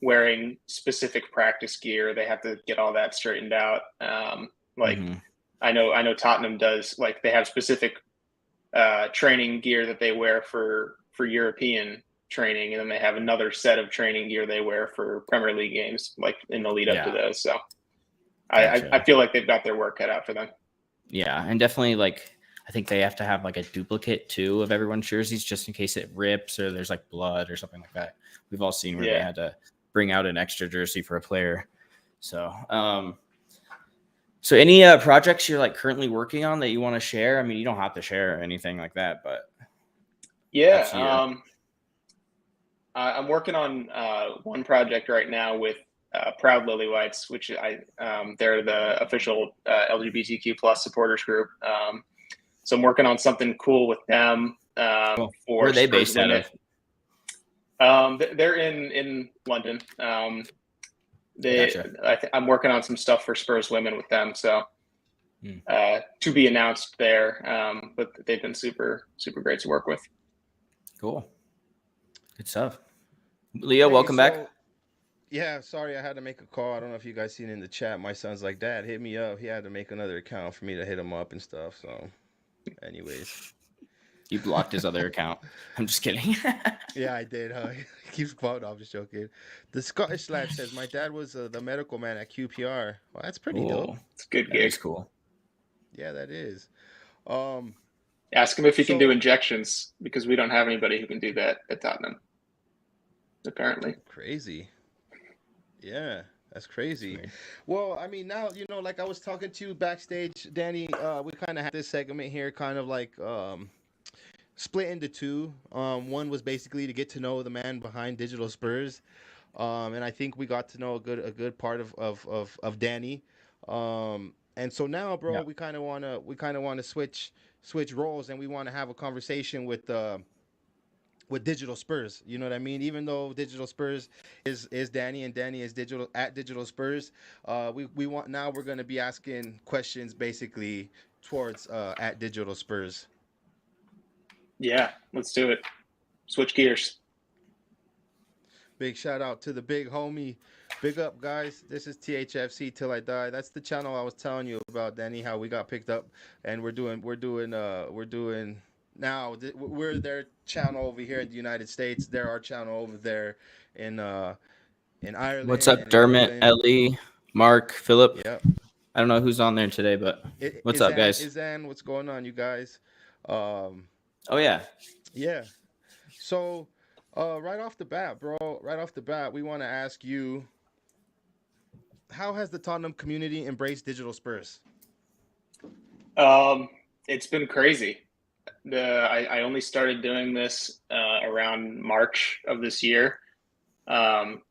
wearing specific practice gear, they have to get all that straightened out. I know Tottenham does, like they have specific training gear that they wear for European training, and then they have another set of training gear they wear for Premier League games, like in the lead up to those. So I feel like they've got their work cut out for them. Yeah, and definitely like I think they have to have like a duplicate too of everyone's jerseys just in case it rips or there's like blood or something like that. We've all seen where they had to bring out an extra jersey for a player. So so any projects you're like currently working on that you want to share? I mean, you don't have to share anything like that, but I'm working on one project right now with Proud Lily Whites, which they're the official LGBTQ plus supporters group. So I'm working on something cool with them. Cool. Where are they based out of? They're in London. Gotcha. I'm working on some stuff for Spurs Women with them, so to be announced there. But they've been super great to work with. Cool. Good stuff. Leo, Hey, welcome back. Yeah, sorry, I had to make a call. I don't know if you guys seen in the chat. My son's like, Dad, hit me up. He had to make another account for me to hit him up and stuff. So, anyways. You blocked his other account. I'm just kidding. Yeah, I did. Huh? He keeps quoting. I'm just joking. The Scottish lad says, my dad was the medical man at QPR. Well, that's pretty dope. It's a good That gig. is cool. Yeah, that is. Ask him if he can do injections, because we don't have anybody who can do that at Tottenham, apparently. Crazy. Yeah, that's crazy. Well, I mean, now, like I was talking to you backstage, Danny, we kind of had this segment here kind of like split into two. One was basically to get to know the man behind DigitalSpurs. And I think we got to know a good part of Danny. And so now, bro, we kind of wanna switch roles, and we want to have a conversation with DigitalSpurs. You know what I mean? Even though DigitalSpurs is Danny, and Danny is DigitalSpurs, we're gonna be asking questions basically towards at DigitalSpurs. Yeah, let's do it. Switch gears. Big shout out to the big homie. Big up, guys. This is THFC Till I Die. That's the channel I was telling you about, Danny, how we got picked up, and we're doing now. We're their channel over here in the United States. They're our channel over there in Ireland. What's up, Dermot, Ellie, Mark, Philip? Yep. I don't know who's on there today, but what's up, guys? Izan, what's going on, you guys? Oh yeah. Yeah. So, right off the bat, we want to ask you, how has the Tottenham community embraced DigitalSpurs? It's been crazy. I only started doing this around March of this year. And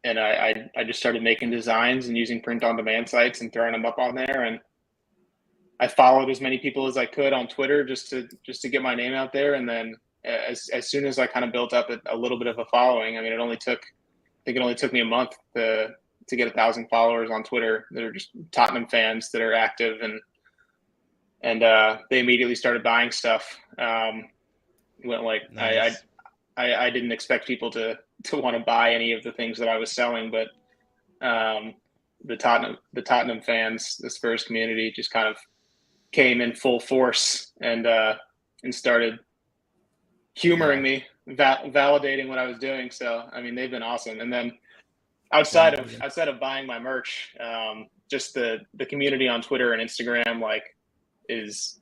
I just started making designs and using print-on-demand sites and throwing them up on there. And I followed as many people as I could on Twitter just to get my name out there. And then as soon as I kind of built up a little bit of a following, I mean, it only took me a month to get 1,000 followers on Twitter that are just Tottenham fans that are active, and they immediately started buying stuff. Went like, nice. I didn't expect people to want to buy any of the things that I was selling, but the Tottenham fans, the Spurs community, just kind of came in full force and started humoring me, validating what I was doing. So I mean, they've been awesome. And then outside of buying my merch, just the community on Twitter and Instagram is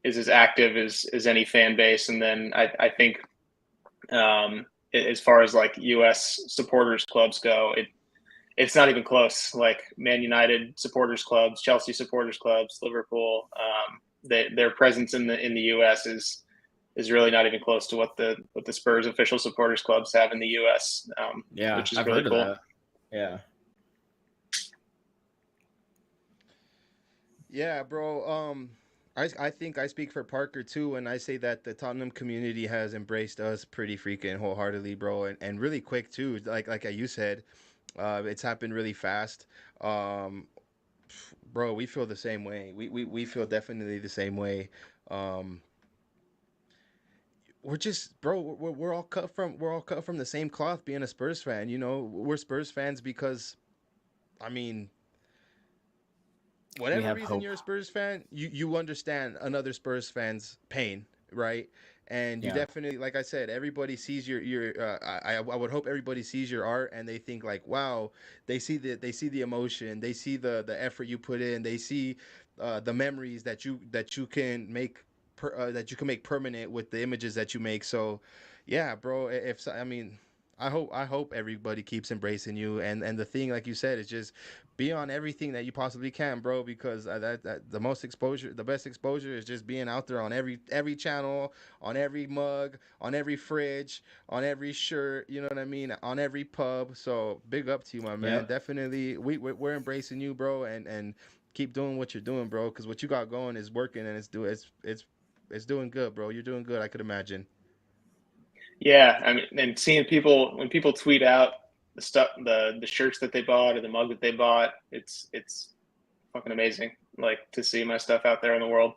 as active as any fan base. And then I think as far as like US supporters clubs go, it's not even close. Like Man United supporters clubs, Chelsea supporters clubs, Liverpool, their presence in the US is really not even close to what the Spurs official supporters clubs have in the US. Which is really cool. Yeah. Yeah, bro. I think I speak for Parker too when I say that the Tottenham community has embraced us pretty freaking wholeheartedly, bro, and really quick too. Like you said, it's happened really fast. Bro, we feel the same way. We feel definitely the same way. We're just, bro. We're all cut from the same cloth. Being a Spurs fan, we're Spurs fans because, I mean, whatever reason hope. You're a Spurs fan, you understand another Spurs fan's pain, right? And you definitely, like I said, everybody sees your. I would hope everybody sees your art and they think like, wow, they see the emotion, they see the effort you put in, they see the memories that you can make permanent with the images that you make. So, yeah, bro. I hope everybody keeps embracing you, and the thing, like you said, is just be on everything that you possibly can, bro, because the best exposure is just being out there on every channel, on every mug, on every fridge, on every shirt, you know what I mean, on every pub. So big up to you, my man. Definitely we're embracing you, bro, and keep doing what you're doing, bro, because what you got going is working, and it's doing good, bro. You're doing good, I could imagine. Yeah, I mean, and seeing people when people tweet out the stuff, the shirts that they bought or the mug that they bought, it's fucking amazing. Like to see my stuff out there in the world.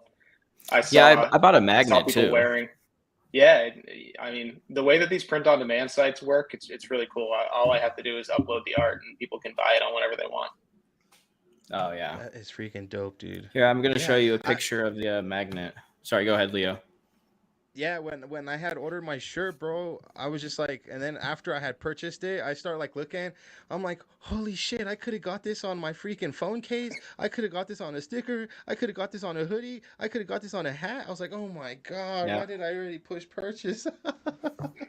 I Yeah, saw I bought a I saw magnet people too. wearing. Yeah, I mean, the way that these print on demand sites work, it's really cool. All I have to do is upload the art, and people can buy it on whenever they want. Oh yeah. That is freaking dope, dude. Here, I'm gonna show Yeah, you a I picture of the magnet. Sorry, go ahead, Leo. yeah, when I had ordered my shirt, bro, I was just like, and then after I had purchased it, I started like looking. I'm like, holy shit, I could have got this on my freaking phone case. I could have got this on a sticker. I could have got this on a hoodie. I could have got this on a hat. I was like, oh my god, Yeah. why did I already push purchase?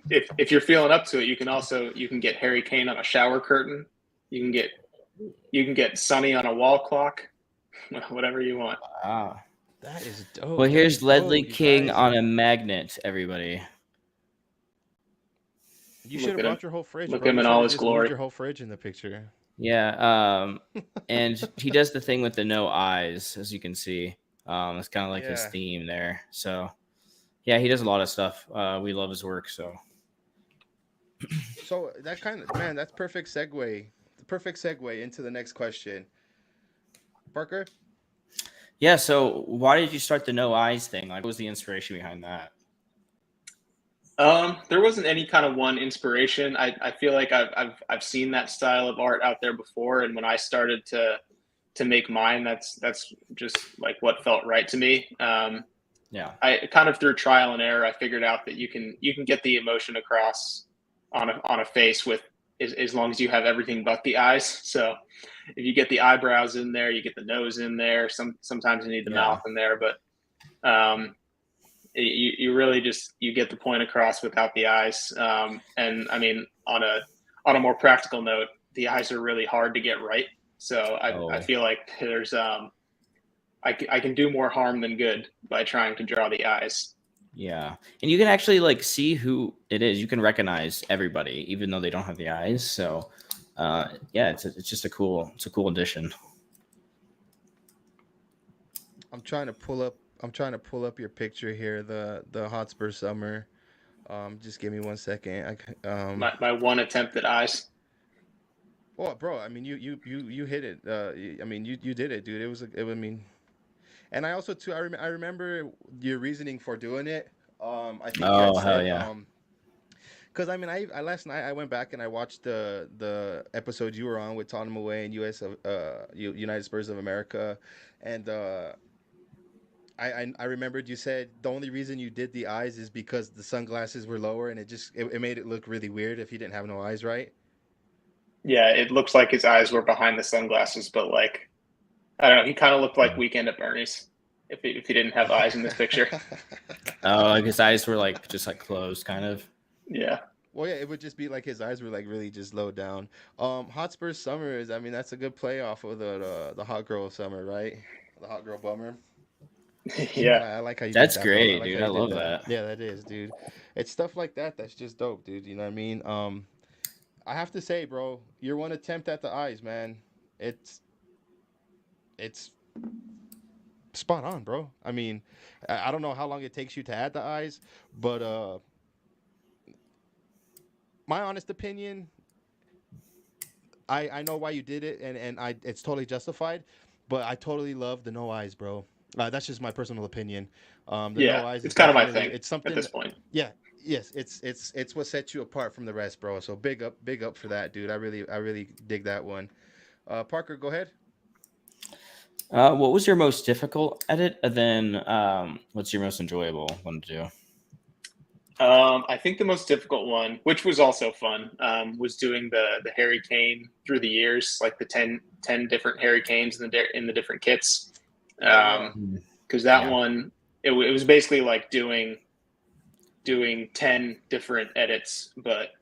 If you're feeling up to it, you can get Harry Kane on a shower curtain. You can get Sunny on a wall clock. Whatever you want. Ah. That is dope. Well, There here's you Ledley go, you King guys. on a magnet, everybody. You should Look have at him. brought your whole fridge, Look bro. at him You in should all have his just moved glory. your whole fridge in the picture. Yeah. And he does the thing with the no eyes, as you can see. It's kind of like his Yeah. theme there. So, yeah, he does a lot of stuff. We love his work. So, So that kind of man, that's perfect segue. The perfect segue into the next question. Parker? yeah. So, why did you start the no eyes thing? Like, what was the inspiration behind that? There wasn't any kind of one inspiration. I feel like I've seen that style of art out there before, and when I started to make mine, that's just like what felt right to me. Yeah. I kind of through trial and error, I figured out that you can get the emotion across on a face with as long as you have everything but the eyes. So if you get the eyebrows in there, you get the nose in there. Sometimes you need the Yeah. mouth in there, but you really just you get the point across without the eyes. And I mean, on a more practical note, the eyes are really hard to get right. So I Oh, feel like there's I can do more harm than good by trying to draw the eyes. yeah. And you can actually like see who it is. You can recognize everybody, even though they don't have the eyes. So, yeah, it's just it's a cool addition. I'm trying to pull up your picture here, the Hotspur summer. Just give me 1 second. My one attempt at eyes. Well, bro, I mean, you hit it. I mean, you did it, dude. I mean, and I also too, I remember your reasoning for doing it. I think you had Oh, hell said, yeah. because I mean, I last night I went back and I watched the episode you were on with Tottenham away and United Spurs of America, and I remembered you said the only reason you did the eyes is because the sunglasses were lower and it made it look really weird if he didn't have no eyes, right? Yeah, it looks like his eyes were behind the sunglasses, but like I don't know, he kind of looked like Yeah. Weekend at Bernie's if he didn't have eyes in this picture. Oh, like his eyes were like just like closed, kind of. Yeah. Well, yeah, it would just be like his eyes were like really just low down. Hotspur Summer is, I mean, that's a good play off of the Hot Girl Summer, right? The Hot Girl Bummer. Yeah. I like how you did That's that, bro. I great, like how dude. I you did love that. that. Yeah, that is, dude. It's stuff like that that's just dope, dude. You know what I mean? I have to say, bro, your one attempt at the eyes, man. It's it's spot on, bro. I mean, I don't know how long it takes you to add the eyes, but my honest opinion, I know why you did it, and it's totally justified. But I totally love the no eyes, bro. That's just my personal opinion. The Yeah. no eyes It's is kind of my definitely thing it's at something. this point. Yeah, yes, it's what sets you apart from the rest, bro. So big up for that, dude. I really dig that one. Parker, go ahead. What was your most difficult edit? And then what's your most enjoyable one to do? I think the most difficult one, which was also fun, was doing the Harry Kane through the years, like the 10 different Harry Kanes in the different kits. Yeah, yeah. Because that Yeah. one, it was basically like doing 10 different edits, but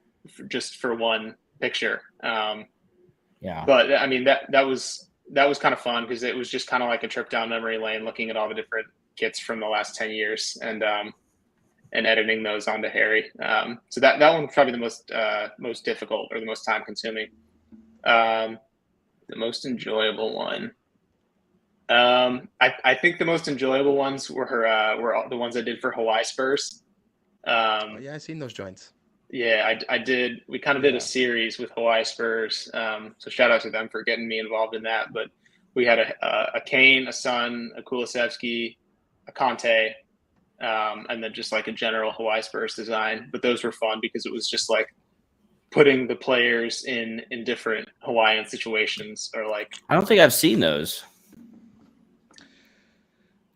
just for one picture. Yeah. But I mean that was kind of fun because it was just kind of like a trip down memory lane, looking at all the different kits from the last 10 years and editing those onto Harry. So that one was probably the most difficult or the most time consuming. The most enjoyable one. I think the most enjoyable ones were the ones I did for Hawaii Spurs. Oh yeah, I seen those joints. Yeah, I did. We kind of did a series with Hawaii Spurs. So shout out to them for getting me involved in that. But we had a Kane, a Son, a Kulisevsky, a Conte, and then just like a general Hawaii Spurs design. But those were fun because it was just like putting the players in different Hawaiian situations, or like, I don't think I've seen those.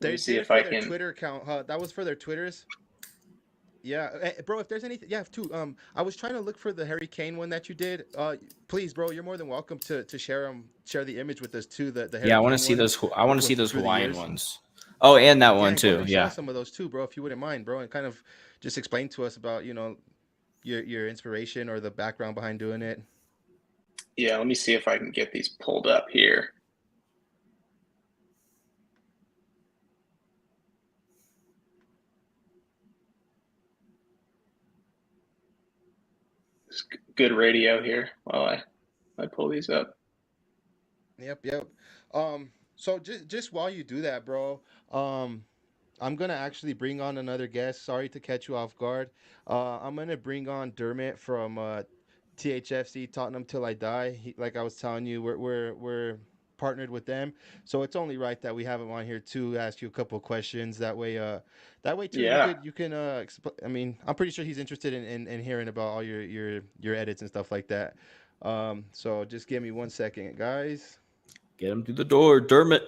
let me see They're if for I their can. Twitter account. That was for their Twitters. Yeah, bro. If there's anything, yeah, too. I was trying to look for the Harry Kane one that you did. Please, bro, you're more than welcome to share the image with us too. The Yeah, Harry I want to Kane see one. those. I want to see those through the Hawaiian years. ones. Oh, and that Yeah, one and go ahead too. and show Yeah. us some of those too, bro, if you wouldn't mind, bro, and kind of just explain to us about your inspiration or the background behind doing it. Yeah, let me see if I can get these pulled up here. It's good radio here while I pull these up. Yep. So just while you do that, bro, I'm gonna actually bring on another guest. Sorry to catch you off guard. I'm gonna bring on Dermot from THFC Tottenham Till I Die. Like I was telling you, we're partnered with them, so it's only right that we have him on here to ask you a couple of questions. That way too, Yeah. you can I mean, I'm pretty sure he's interested in hearing about all your edits and stuff like that. So just give me 1 second, guys. Get him through the door, Dermot.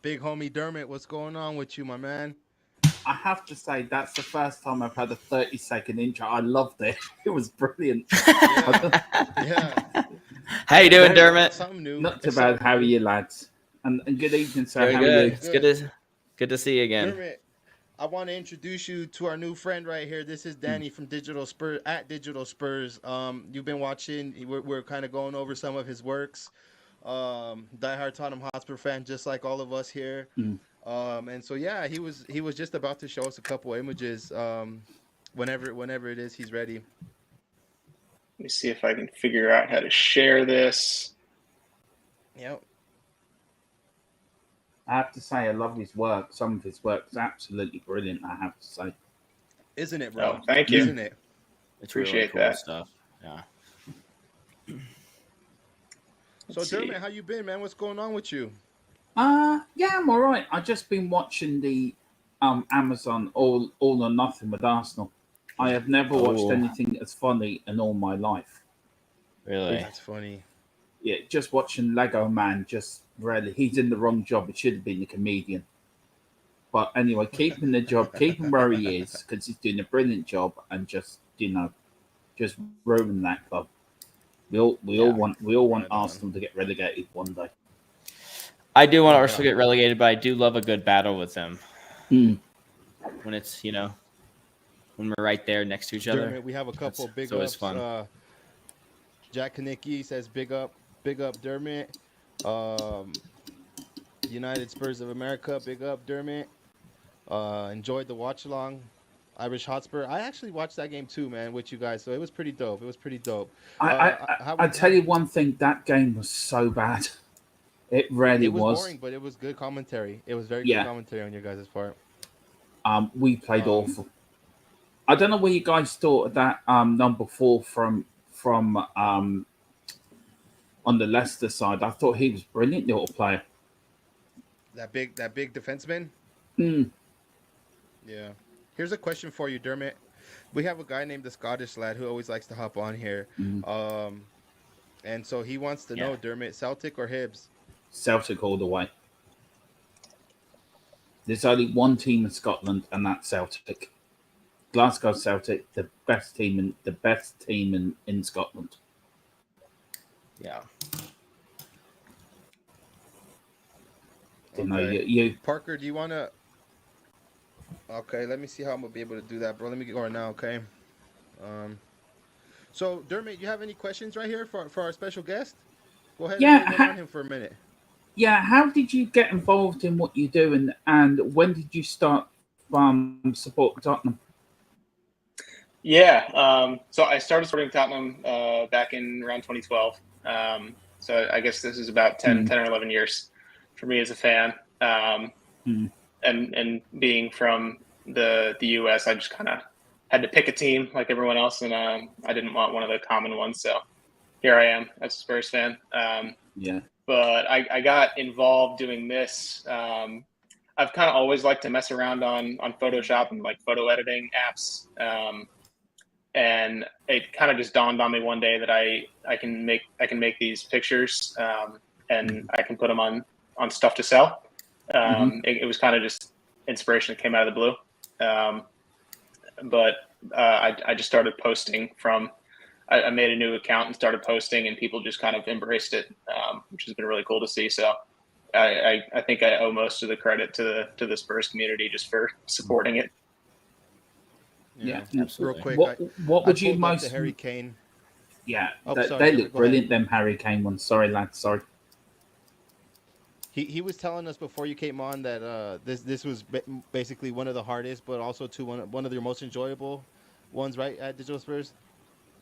Big homie Dermot, what's going on with you, my man? I have to say that's the first time I've had a 30-second intro. I loved it. It was brilliant. Yeah. How you doing, No, Dermot? Something new. Not too bad. How are you, lads? And good evening, sir. Doing How are good. you? It's good to see you again. Dermot, I want to introduce you to our new friend right here. This is Danny from DigitalSpurs at DigitalSpurs. You've been watching. We're kind of going over some of his works. Diehard Tottenham Hotspur fan, just like all of us here. And so yeah, he was just about to show us a couple images. Whenever it is, he's ready. Let me see if I can figure out how to share this. Yep. I have to say, I love his work. Some of his work is absolutely brilliant, I have to say. Isn't it, bro? Oh, thank you. Isn't it? It's really Appreciate cool that. stuff. Yeah. So Dermot, how you been, man? What's going on with you? Yeah, I'm all right. I've just been watching the Amazon All or Nothing with Arsenal. I have never watched anything as funny in all my life. Really? That's funny. Yeah, just watching Lego Man, just really, he's in the wrong job. It should have been a comedian. But anyway, keep him the job, keep him where he is, because he's doing a brilliant job, and just ruin that club. We all want Arsenal to get relegated one day. I do want Arsenal to get relegated, but I do love a good battle with them. When it's when we're right there next to each other. Dermot, we have a couple big it's always ups. fun. Jack Kanicki says big up Dermot. United Spurs of America, big up Dermot. Enjoyed the watch along. Irish Hotspur. I actually watched that game too, man, with you guys. So it was pretty dope. I tell you one thing, that game was so bad. It really was. It was boring, but it was good commentary. It was very good commentary on your guys' part. We played awful. I don't know what you guys thought of that number 4 from on the Leicester side. I thought he was brilliant, little player. That big defenseman? Yeah. Here's a question for you, Dermot. We have a guy named the Scottish lad who always likes to hop on here. And so he wants to know, Dermot, Celtic or Hibs? Celtic all the way. There's only one team in Scotland, and that's Celtic. Glasgow Celtic, the best team in Scotland. Yeah. You know, you Parker, do you want to? Okay, let me see how I'm gonna be able to do that, bro. Let me get going now. Okay. Um. So Dermot, you have any questions right here for our special guest? Go ahead and Yeah, hit one on him for a minute. yeah. How did you get involved in what you do, and when did you start support Tottenham? Yeah, so I started supporting Tottenham back in around 2012. So I guess this is about 10 or 11 years for me as a fan. And being from the US, I just kind of had to pick a team like everyone else, and I didn't want one of the common ones. So here I am as a Spurs fan. Yeah. But I got involved doing this. I've kind of always liked to mess around on Photoshop and like photo editing apps. And it kind of just dawned on me one day that I can make these pictures, and I can put them on stuff to sell. It was kind of just inspiration that came out of the blue. But I just started posting from. I made a new account and started posting, and people just kind of embraced it, which has been really cool to see. So I think I owe most of the credit to the Spurs community just for supporting it. Yeah, absolutely. Real quick, what would you pulled up most? the Harry Kane. Yeah, Oh, they sorry, look go brilliant. ahead. Them Harry Kane ones. Sorry, lads. Sorry. He was telling us before you came on that this was basically one of the hardest, but also one of your most enjoyable ones, right? At Digital Spurs.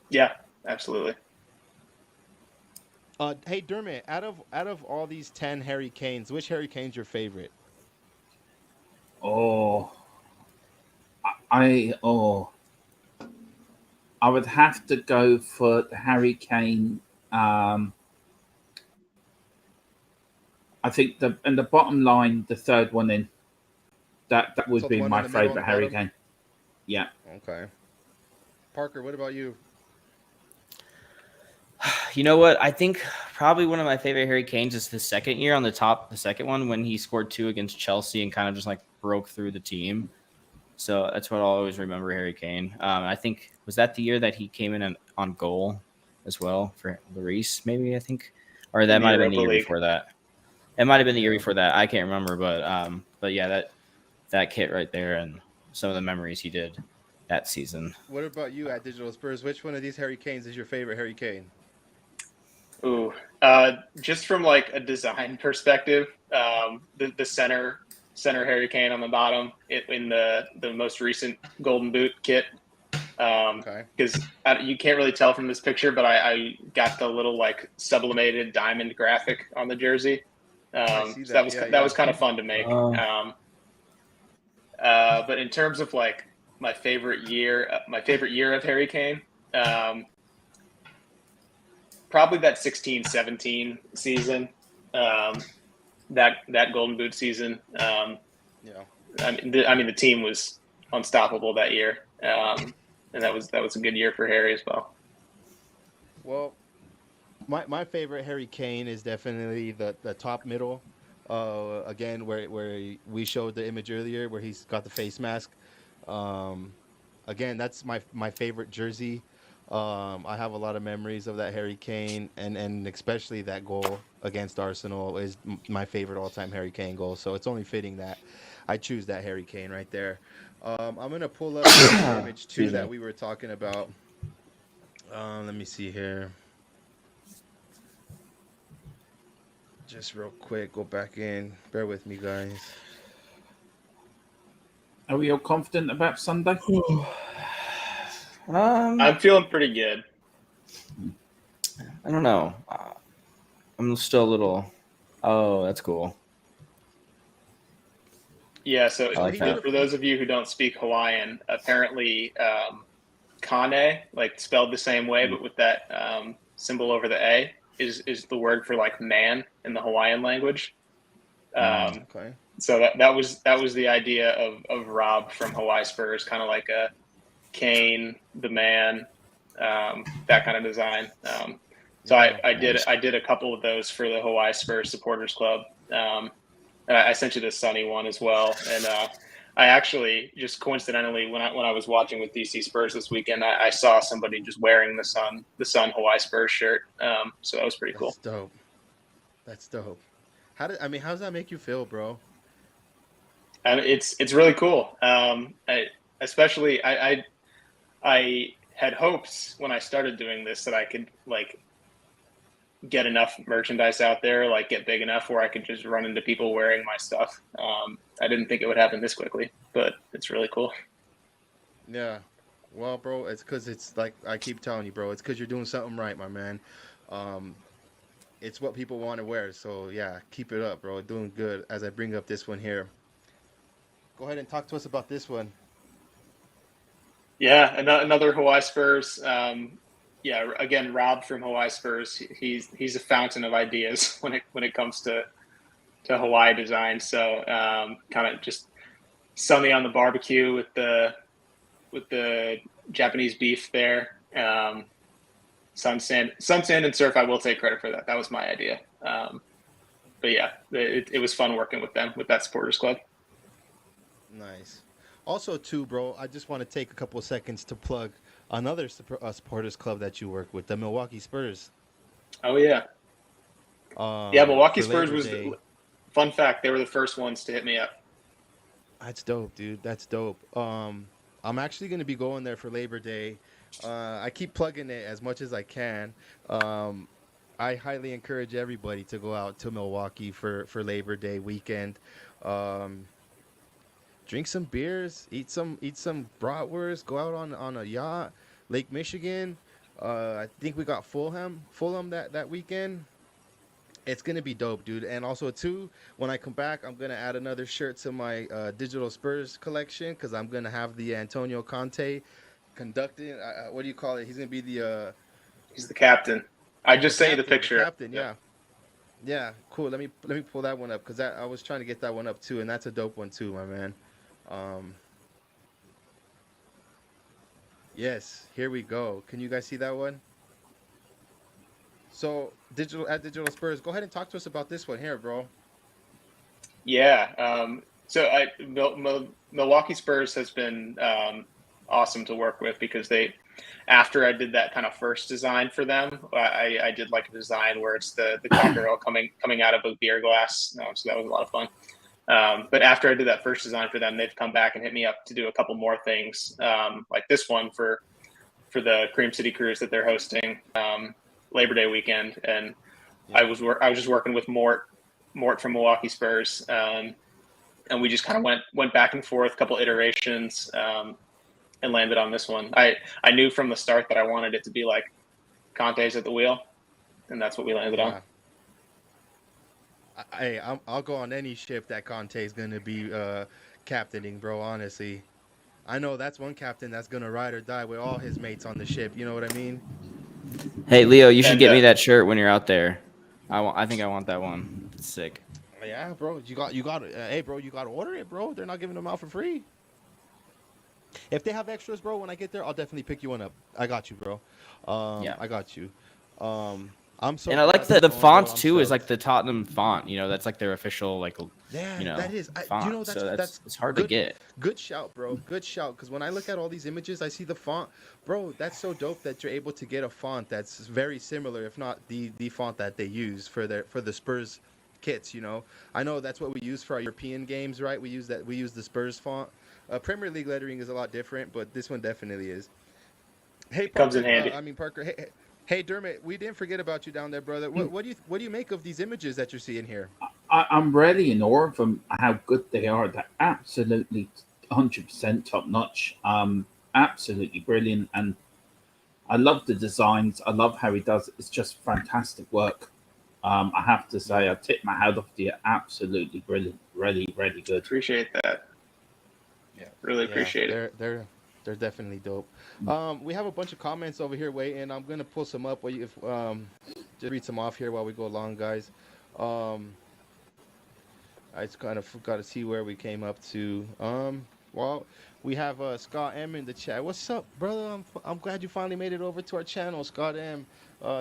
Yeah, absolutely. Hey Dermot, out of all these 10 Harry Kanes, which Harry Kane's your favorite? Oh, I would have to go for the Harry Kane. I think the bottom line, the third one in, that would So the be one in my the middle on favorite the Harry bottom. Kane. Yeah. Okay. Parker, what about you? You know what? I think probably one of my favorite Harry Kanes is the second year on the top, the second one when he scored 2 against Chelsea and kind of just like broke through the team. So that's what I'll always remember Harry Kane. I think was that the year that he came in on goal as well for Lloris, maybe I think, or that might have been the year before that. It might have been the year before that. I can't remember, but yeah, that kit right there and some of the memories he did that season. What about you at Digital Spurs? Which one of these Harry Kanes is your favorite Harry Kane? Ooh, just from like a design perspective, the center Harry Kane on the bottom in the most recent Golden Boot kit. Because you can't really tell from this picture, but I got the little like sublimated diamond graphic on the jersey. So that was kind of fun to make. But in terms of like my favorite year of Harry Kane, probably that 16-17 season, that Golden Boot season. I mean the team was unstoppable that year, and that was a good year for Harry as well. Well, my favorite Harry Kane is definitely the top middle. Again, where we showed the image earlier, where he's got the face mask. Again, that's my favorite jersey. I have a lot of memories of that Harry Kane, and especially that goal against Arsenal is my favorite all-time Harry Kane goal. So it's only fitting that I choose that Harry Kane right there. I'm gonna pull up the image too that we were talking about. Let me see here. Just real quick, go back in. Bear with me, guys. Are we all confident about Sunday? I'm feeling pretty good. I don't know. I'm still a little. Oh, that's cool. Yeah, so like for those of you who don't speak Hawaiian, apparently Kane, like spelled the same way, but with that symbol over the A, is the word for like man in the Hawaiian language. Okay. So that was the idea of Rob from Hawaii Spurs, kind of like a Kane, the man, that kind of design. So I did a couple of those for the Hawaii Spurs Supporters Club. And I sent you the Sunny one as well. And I actually just coincidentally, when I was watching with DC Spurs this weekend, I saw somebody just wearing the Sun Hawaii Spurs shirt. So that was pretty cool. That's dope. How does that make you feel, bro? And it's really cool. Especially I had hopes when I started doing this that I could like get enough merchandise out there, like get big enough where I could just run into people wearing my stuff. I didn't think it would happen this quickly, but it's really cool. Yeah. Well, bro, it's because it's like I keep telling you, bro. It's because you're doing something right, my man. Um, it's what people want to wear. So yeah, keep it up, bro. Doing good. As I bring up this one here, go ahead and talk to us about this one. Yeah, another Hawaii Spurs. Yeah, again, Rob from Hawaii Spurs. He's a fountain of ideas when it comes to Hawaii design. So kind of just sunny on the barbecue with the Japanese beef there. Sun, sand, and surf. I will take credit for that. That was my idea. But yeah, it was fun working with them with that supporters club. Nice. Also, too, bro, I just want to take a couple of seconds to plug another supporters club that you work with, the Milwaukee Spurs. Oh yeah, yeah. Milwaukee For Spurs Labor was Day. fun fact. They were the first ones to hit me up. That's dope, dude. That's dope. I'm actually gonna be going there for Labor Day. I keep plugging it as much as I can. I highly encourage everybody to go out to Milwaukee for Labor Day weekend. Um, Drink some beers, eat some bratwurst, go out on a yacht, Lake Michigan. I think we got Fulham that weekend. It's gonna be dope, dude. And also too, when I come back, I'm gonna add another shirt to my Digital Spurs collection because I'm gonna have the Antonio Conte conducting. What do you call it? He's gonna be He's the captain. I just sent you the captain. The picture. captain, yeah. Yeah, cool. Let me pull that one up because I was trying to get that one up too, and that's a dope one too, my man. Um, yes, here we go. Can you guys see that one? So Digital Spurs, go ahead and talk to us about this one here, bro. Yeah. So Milwaukee Spurs has been awesome to work with because after I did that kind of first design for them, I did like a design where it's the cocker coming out of a beer glass. So that was a lot of fun. But after I did that first design for them, they've come back and hit me up to do a couple more things, like this one for the Cream City Cruise that they're hosting Labor Day weekend. And I was just working with Mort from Milwaukee Spurs, and we just kind of went back and forth, a couple iterations, and landed on this one. I knew from the start that I wanted it to be like Conte's at the wheel, and that's what we landed on. I'll go on any ship that Conte is going to be captaining, bro. Honestly, I know that's one captain that's going to ride or die with all his mates on the ship. You know what I mean? Hey, Leo, you should get me that shirt when you're out there. I think I want that one. It's sick. Yeah, bro. You got. Hey, bro, you got to order it, bro. They're not giving them out for free. If they have extras, bro, when I get there, I'll definitely pick you one up. I got you, bro. Yeah. I got you. I'm so. And I like the font too. Is like the Tottenham font. You know, that's like their official Yeah, you know, that is. font. You know, that's it's hard good, to get. Good shout, bro. Good shout. Because when I look at all these images, I see the font, bro. That's so dope that you're able to get a font that's very similar, if not the font that they use for the Spurs kits. You know, I know that's what we use for our European games, right? We use the Spurs font. Premier League lettering is a lot different, but this one definitely is. Hey, Parker, Comes in handy. Parker. Hey, Dermot. We didn't forget about you down there, brother. What do you make of these images that you're seeing here? I'm really in awe of them, how good they are. They're absolutely 100% top notch. Absolutely brilliant. And I love the designs. I love how he does it. It's just fantastic work. I have to say, I tip my hat off to you. Absolutely brilliant. Really, really good. Appreciate that. Yeah, really appreciate it. They're definitely dope. We have a bunch of comments over here waiting. I'm gonna pull some up. Just read some off here while we go along, guys. I just kind of got to see where we came up to. Well, we have Scott M in the chat. What's up, brother? I'm glad you finally made it over to our channel, Scott M.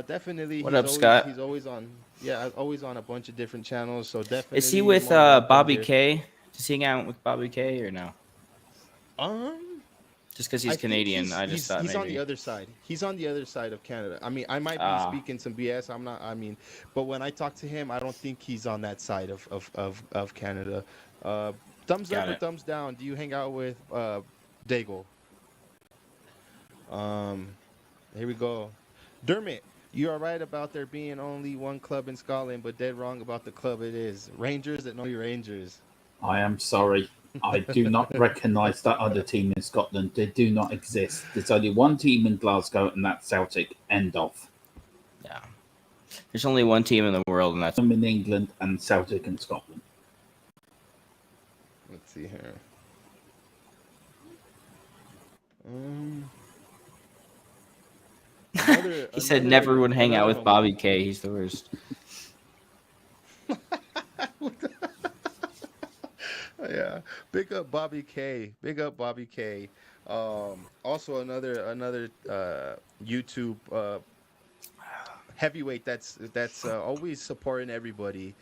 Definitely. What up, Scott? He's always on. Yeah, always on a bunch of different channels. So definitely. Is he with Bobby K? Does he hang out with Bobby K or no? Just because he's Canadian, he's thought he's maybe. on the other side. He's on the other side of Canada. I mean, I might be speaking some BS. I'm not. I mean, but when I talk to him, I don't think he's on that side of Canada. Thumbs up Got or it. thumbs down? Do you hang out with Daigle? Here we go. Dermot, you are right about there being only one club in Scotland, but dead wrong about the club it is. Rangers that know your Rangers. I am sorry. I do not recognise that other team in Scotland. They do not exist. There's only one team in Glasgow, and that's Celtic. End of. Yeah. There's only one team in the world, and that's Them in England and Celtic in Scotland. Let's see here. he said never would hang out with Bobby K. He's the worst. Yeah, big up Bobby K. Big up Bobby K. Also another YouTube heavyweight that's always supporting everybody.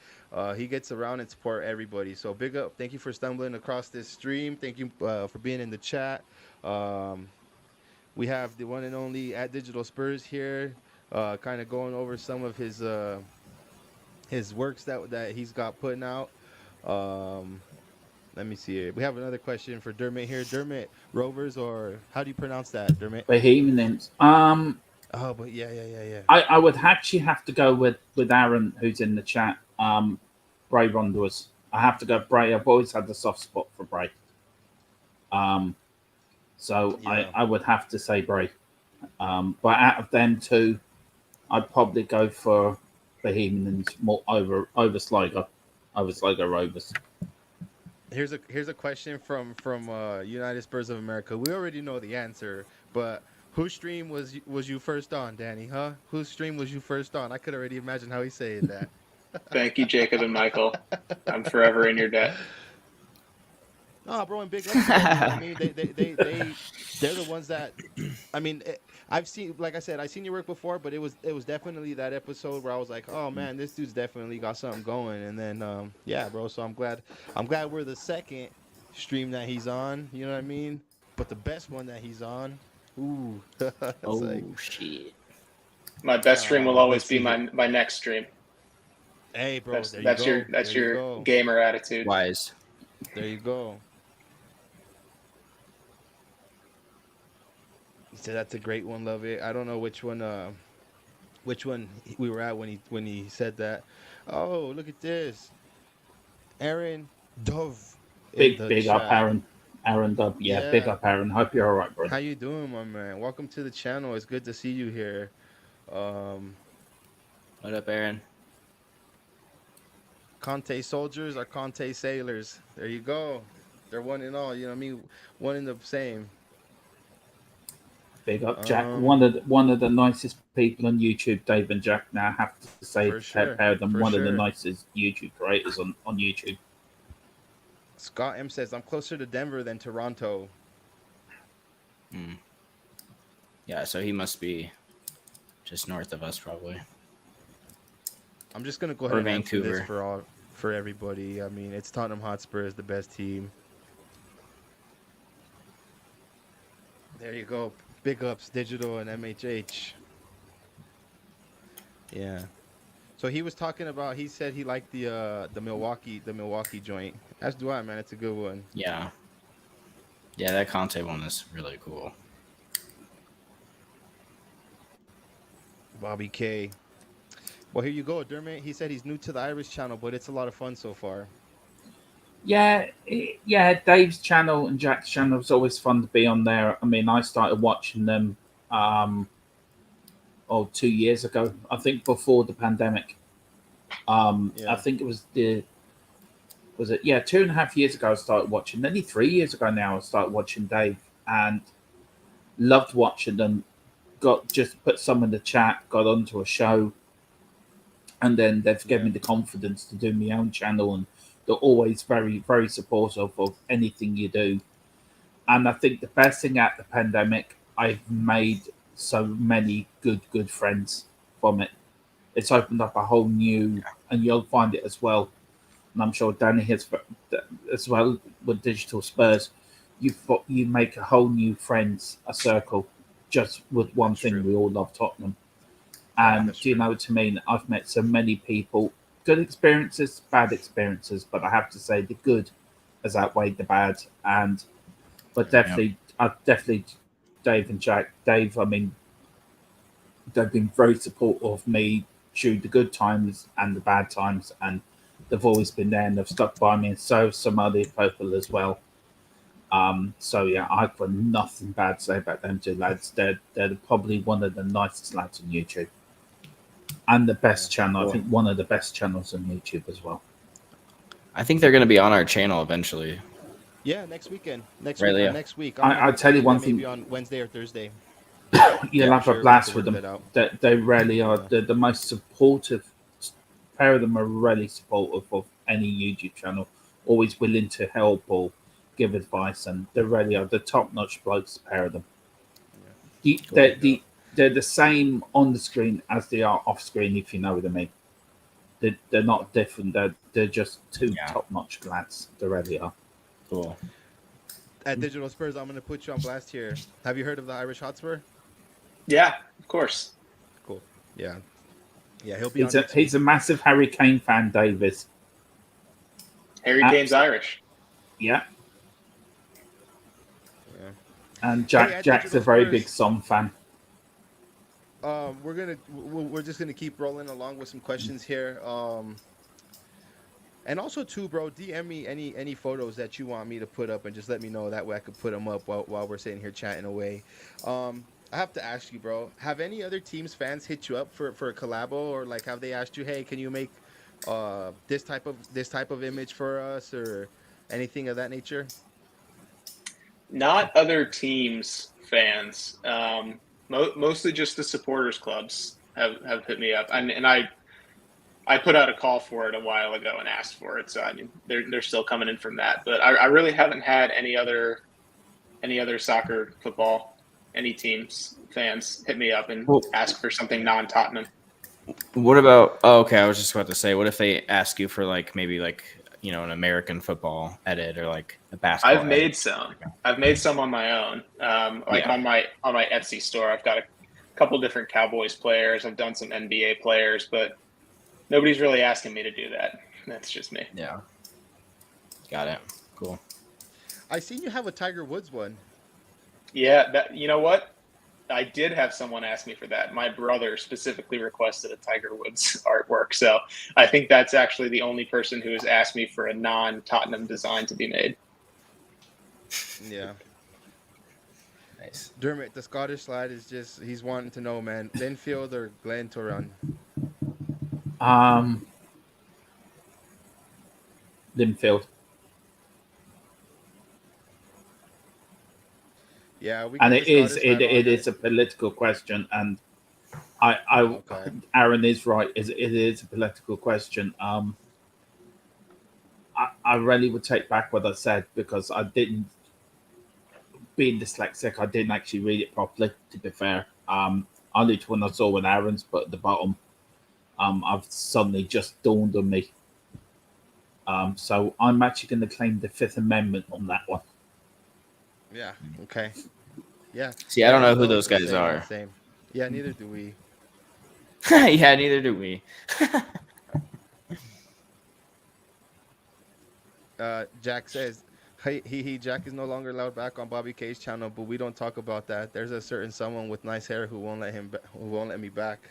He gets around and support everybody. So big up. Thank you for stumbling across this stream. Thank you for being in the chat. We have the one and only at DigitalSpurs here, kind of going over some of his works that he's got putting out. Let me see here. We have another question for Dermot here. Dermot, Rovers, or how do you pronounce that, Dermot? Bohemians. Oh, but yeah. I would actually have to go with Aaron, who's in the chat. Bray Wanderers. I have to go Bray. I've always had a soft spot for Bray. So Yeah. I would have to say Bray. But out of them two, I'd probably go for Bohemians more over Sligo Rovers. Here's a question from United Spurs of America. We already know the answer, but whose stream was you first on, Danny? Huh? Whose stream was you first on? I could already imagine how he's saying that. Thank you, Jacob and Michael. I'm forever in your debt. Oh, bro, and big up to them, you know what I mean, they're the ones that, I mean, I've seen, like I said, I've seen your work before, but it was definitely that episode where I was like, oh man, this dude's definitely got something going, and then yeah, bro. So I'm glad we're the second stream that he's on. You know what I mean? But the best one that he's on, ooh, Oh like, shit! My best stream will always let's be see my next stream. hey, bro, That's your gamer attitude. Wise. There you go. He said that's a great one, love it. I don't know which one we were at when he said that. Oh, look at this. Aaron Dove. Big up Aaron Dub. Yeah, big up Aaron. Hope you're all right, bro. How you doing, my man? Welcome to the channel. It's good to see you here. What up, Aaron? Conte soldiers are Conte sailors. There you go. They're one and all, you know what I mean? One and the same. Big up Jack, one of the nicest people on YouTube. Dave and Jack now have to say pair of them one of the nicest YouTube creators on YouTube. Scott M says I'm closer to Denver than Toronto. Yeah, so he must be just north of us, probably. I'm just gonna go ahead and answer Vancouver. this for everybody. I mean, it's Tottenham Hotspur is the best team. There you go. Big ups, Digital and MHH. Yeah. So he was talking about. He said he liked the Milwaukee joint. As do I, man. It's a good one. Yeah. Yeah, that Conte one is really cool. Bobby K. Well, here you go, Dermot. He said he's new to the Irish channel, but it's a lot of fun so far. Yeah, Dave's channel and Jack's channel is always fun to be on there. I mean, I started watching them 2 years ago. I think before the pandemic. I think it was 2.5 years ago I started watching. Nearly 3 years ago now I started watching Dave and loved watching them. Just put some in the chat, got onto a show, and then they've given me the confidence to do my own channel, and they're always very, very supportive of anything you do. And I think the best thing at the pandemic, I've made so many good friends from it. It's opened up a whole new, and you'll find it as well. And I'm sure Danny has as well with DigitalSpurs. You make a whole new friends, a circle, just with one thing. True. We all love Tottenham. And do you know what I mean? I've met so many people, good experiences, bad experiences, but I have to say the good has outweighed the bad. But definitely, Dave and Jack. Dave, I mean, they've been very supportive of me through the good times and the bad times, and they've always been there and they've stuck by me, and so some other people as well. So yeah, I've got nothing bad to say about them two lads. They're probably one of the nicest lads on YouTube, and the best channel. Cool. I think one of the best channels on YouTube as well. I think they're going to be on our channel eventually. Yeah, next weekend. Next Right, week. Leo? Next week. I'll tell you one maybe thing. on Wednesday or Thursday. You'll have sure, a blast we with can them. work that out. They really are. Yeah. They're the most supportive. Pair of them are really supportive of any YouTube channel. Always willing to help or give advice, and they really are the top-notch blokes. Pair of them. They're the same on the screen as they are off screen. If you know what I mean. They're not different. They're just two top-notch lads. They really are. Cool. At Digital Spurs, I'm going to put you on blast here. Have you heard of the Irish Hotspur? Yeah, of course. Cool. Yeah. Yeah, he'll be on next He's a massive Harry Kane fan, Davis. Harry Kane's Irish. Yeah. Yeah. And Hey, at Jack's a Digital very Spurs, big Son fan. We're just gonna keep rolling along with some questions here. And also too, bro, DM me any photos that you want me to put up, and just let me know. That way I could put them up while we're sitting here chatting away. I have to ask you, bro, have any other teams fans hit you up for a collabo, or like have they asked you, hey, can you make this type of image for us, or anything of that nature? Not other teams fans. Mostly just the supporters clubs have hit me up, and I put out a call for it a while ago and asked for it. So I mean, they're still coming in from that. But I really haven't had any other soccer, football, any teams fans hit me up and ask for something non-Tottenham. What about? Oh, okay, I was just about to say, what if they ask you for like maybe like an American football edit or like a basketball? I've made some on my own. On my Etsy store, I've got a couple different Cowboys players. I've done some NBA players, but nobody's really asking me to do that. That's just me. Yeah. Got it. Cool. I seen you have a Tiger Woods one. Yeah, you know what? I did have someone ask me for that. My brother specifically requested a Tiger Woods artwork. So I think that's actually the only person who has asked me for a non-Tottenham design to be made. Yeah. Nice. Dermot, the Scottish lad he's wanting to know, man, Linfield or Glen Torrun? Linfield. Yeah, and it is a political question, and Okay. Aaron is right. It is a political question. I really would take back what I said, because I didn't, being dyslexic, I didn't actually read it properly. To be fair, only when I saw when Aaron's put at the bottom, I've suddenly just dawned on me. So I'm actually going to claim the Fifth Amendment on that one. Yeah. Okay. Yeah. See, I don't know who those guys are. Same. Yeah, neither do we. Yeah, neither do we. Jack says, he Jack is no longer allowed back on Bobby K's channel, but we don't talk about that. There's a certain someone with nice hair who won't let me back.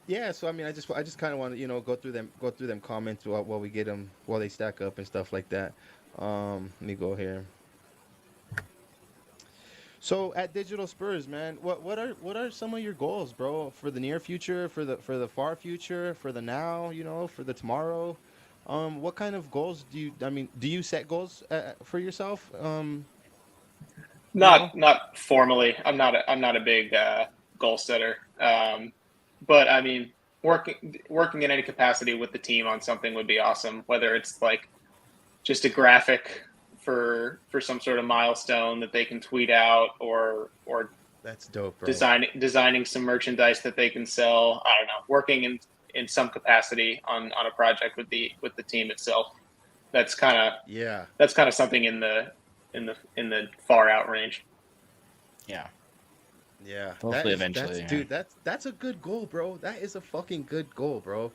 Yeah, so I mean, I just kind of want to go through them comments while we get them, while they stack up and stuff like that. Let me go here. So at Digital Spurs, man, what are some of your goals, bro, for the near future, for the far future, for the now, for the tomorrow? What kind of goals do you set goals for yourself? Not formally. I'm not a big goal setter. But I mean, working in any capacity with the team on something would be awesome. Whether it's like just a graphic for some sort of milestone that they can tweet out, or that's dope, bro. Designing some merchandise that they can sell. I don't know. Working in some capacity on a project with the team itself. That's kind of something in the far out range. Yeah. Yeah. Hopefully eventually. Dude, that's a good goal, bro. That is a fucking good goal, bro.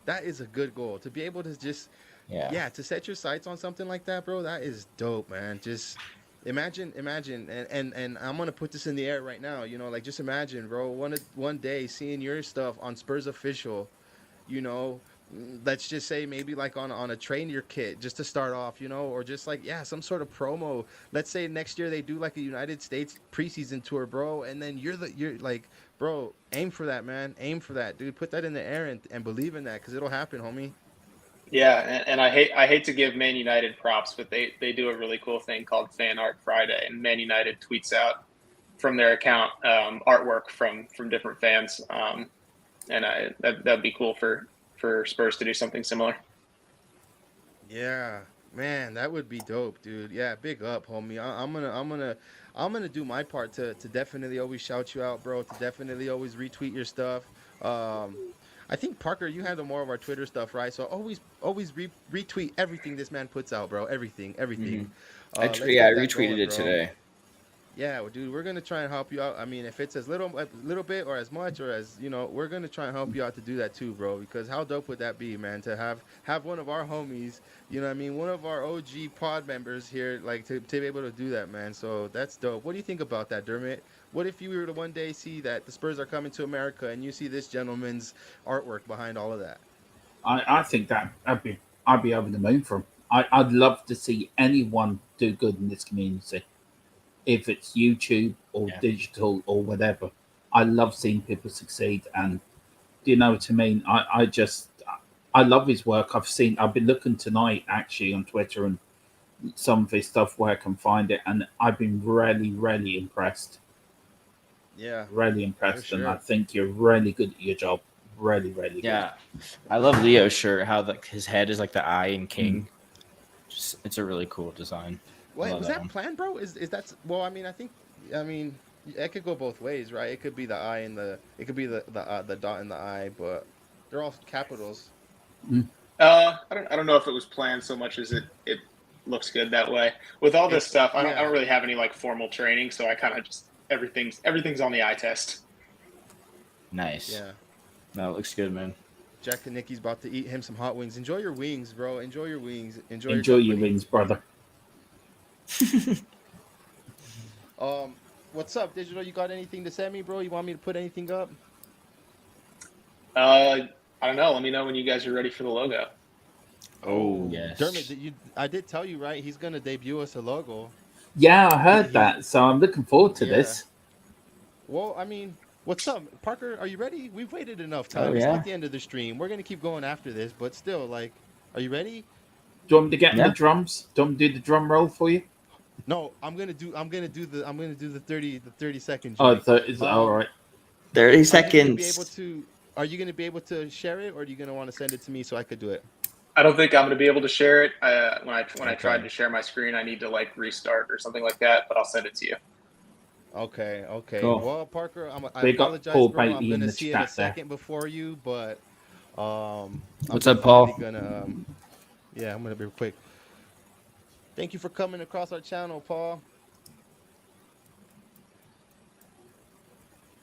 that is a good goal. To be able to just, Yeah. to set your sights on something like that, bro. That is dope, man. Just imagine, and I'm gonna put this in the air right now. You know, like just imagine, bro. One day seeing your stuff on Spurs official, you know, let's just say maybe like on a trainer kit just to start off, you know, or just like some sort of promo. Let's say next year they do like a United States preseason tour, bro, and then you're like, bro, aim for that, man, aim for that, dude. Put that in the air and believe in that, because it'll happen, homie. Yeah, and I hate to give Man United props, but they do a really cool thing called Fan Art Friday, and Man United tweets out from their account artwork from different fans, and that'd be cool for Spurs to do something similar. Yeah, man, that would be dope, dude. Yeah, big up, homie. I'm gonna do my part to definitely always shout you out, bro. To definitely always retweet your stuff. Um, I think Parker, you handle more of our Twitter stuff, right? So always retweet everything this man puts out, bro. Everything, everything. I Let's I get that retweeted going, it bro. today. Yeah, well, dude, we're gonna try and help you out. I mean, if it's as little bit, or as much, or as we're gonna try and help you out to do that too, bro. Because how dope would that be, man? To have one of our homies, what I mean, one of our OG pod members here, like to be able to do that, man. So that's dope. What do you think about that, Dermot? What if you were to one day see that the Spurs are coming to America and you see this gentleman's artwork behind all of that? I think that I'd be over the moon for him. I'd love to see anyone do good in this community, if it's YouTube or Yeah. digital or whatever. I love seeing people succeed, and do you know what I mean? I love his work. I've been looking tonight actually on Twitter and some of his stuff where I can find it, and I've been really, really impressed. Yeah, Really for impressed, and I sure. think you're really good at your job. Really, really good. Yeah. I love Leo's shirt, how his head is like the eye in Mm. King. It's a really cool design. I Wait, love was that that one. planned, bro? Is that well? I mean, it could go both ways, right? It could be the eye and it could be the dot in the eye, but they're all capitals. Mm. I don't know if it was planned so much as it looks good that way. With all this It's stuff, I don't yeah, really have any like formal training, so I kind of just everything's on the eye test. Nice. yeah. No, it looks good, man. Jack and Nikki's about to eat him some hot wings. Enjoy your wings, bro. Enjoy your wings. Enjoy your Enjoy your company. wings, brother. Um, what's up, Digital? You got anything to send me, bro? You want me to put anything up? I don't know. Let me know when you guys are ready for the logo. Oh, yes. Dermot, I did tell you, right? He's gonna debut us a logo. Yeah, I heard He- that, so I'm looking forward to Yeah. this. Well, I mean, what's up, Parker? Are you ready? We've waited enough Oh, time. It's yeah. not the end of the stream. We're gonna keep going after this, but still, like, are you ready? Do you want me to get Yeah. the drums? Do you want me to do the drum roll for you? No, I'm gonna do the 30-second. Oh, joint. it's all right. 30 Are you gonna be seconds. able to? Are you gonna be able to share it, or are you gonna want to send it to me so I could do it? I don't think I'm going to be able to share it. When I Okay. tried to share my screen, I need to like restart or something like that. But I'll send it to you. Okay. Cool. Well, Parker, I Big up apologize, Paul bro. I'm Bailey in gonna the see it a chat there. second before you, but What's I'm up, Paul? definitely gonna I'm gonna be quick. Thank you for coming across our channel, Paul.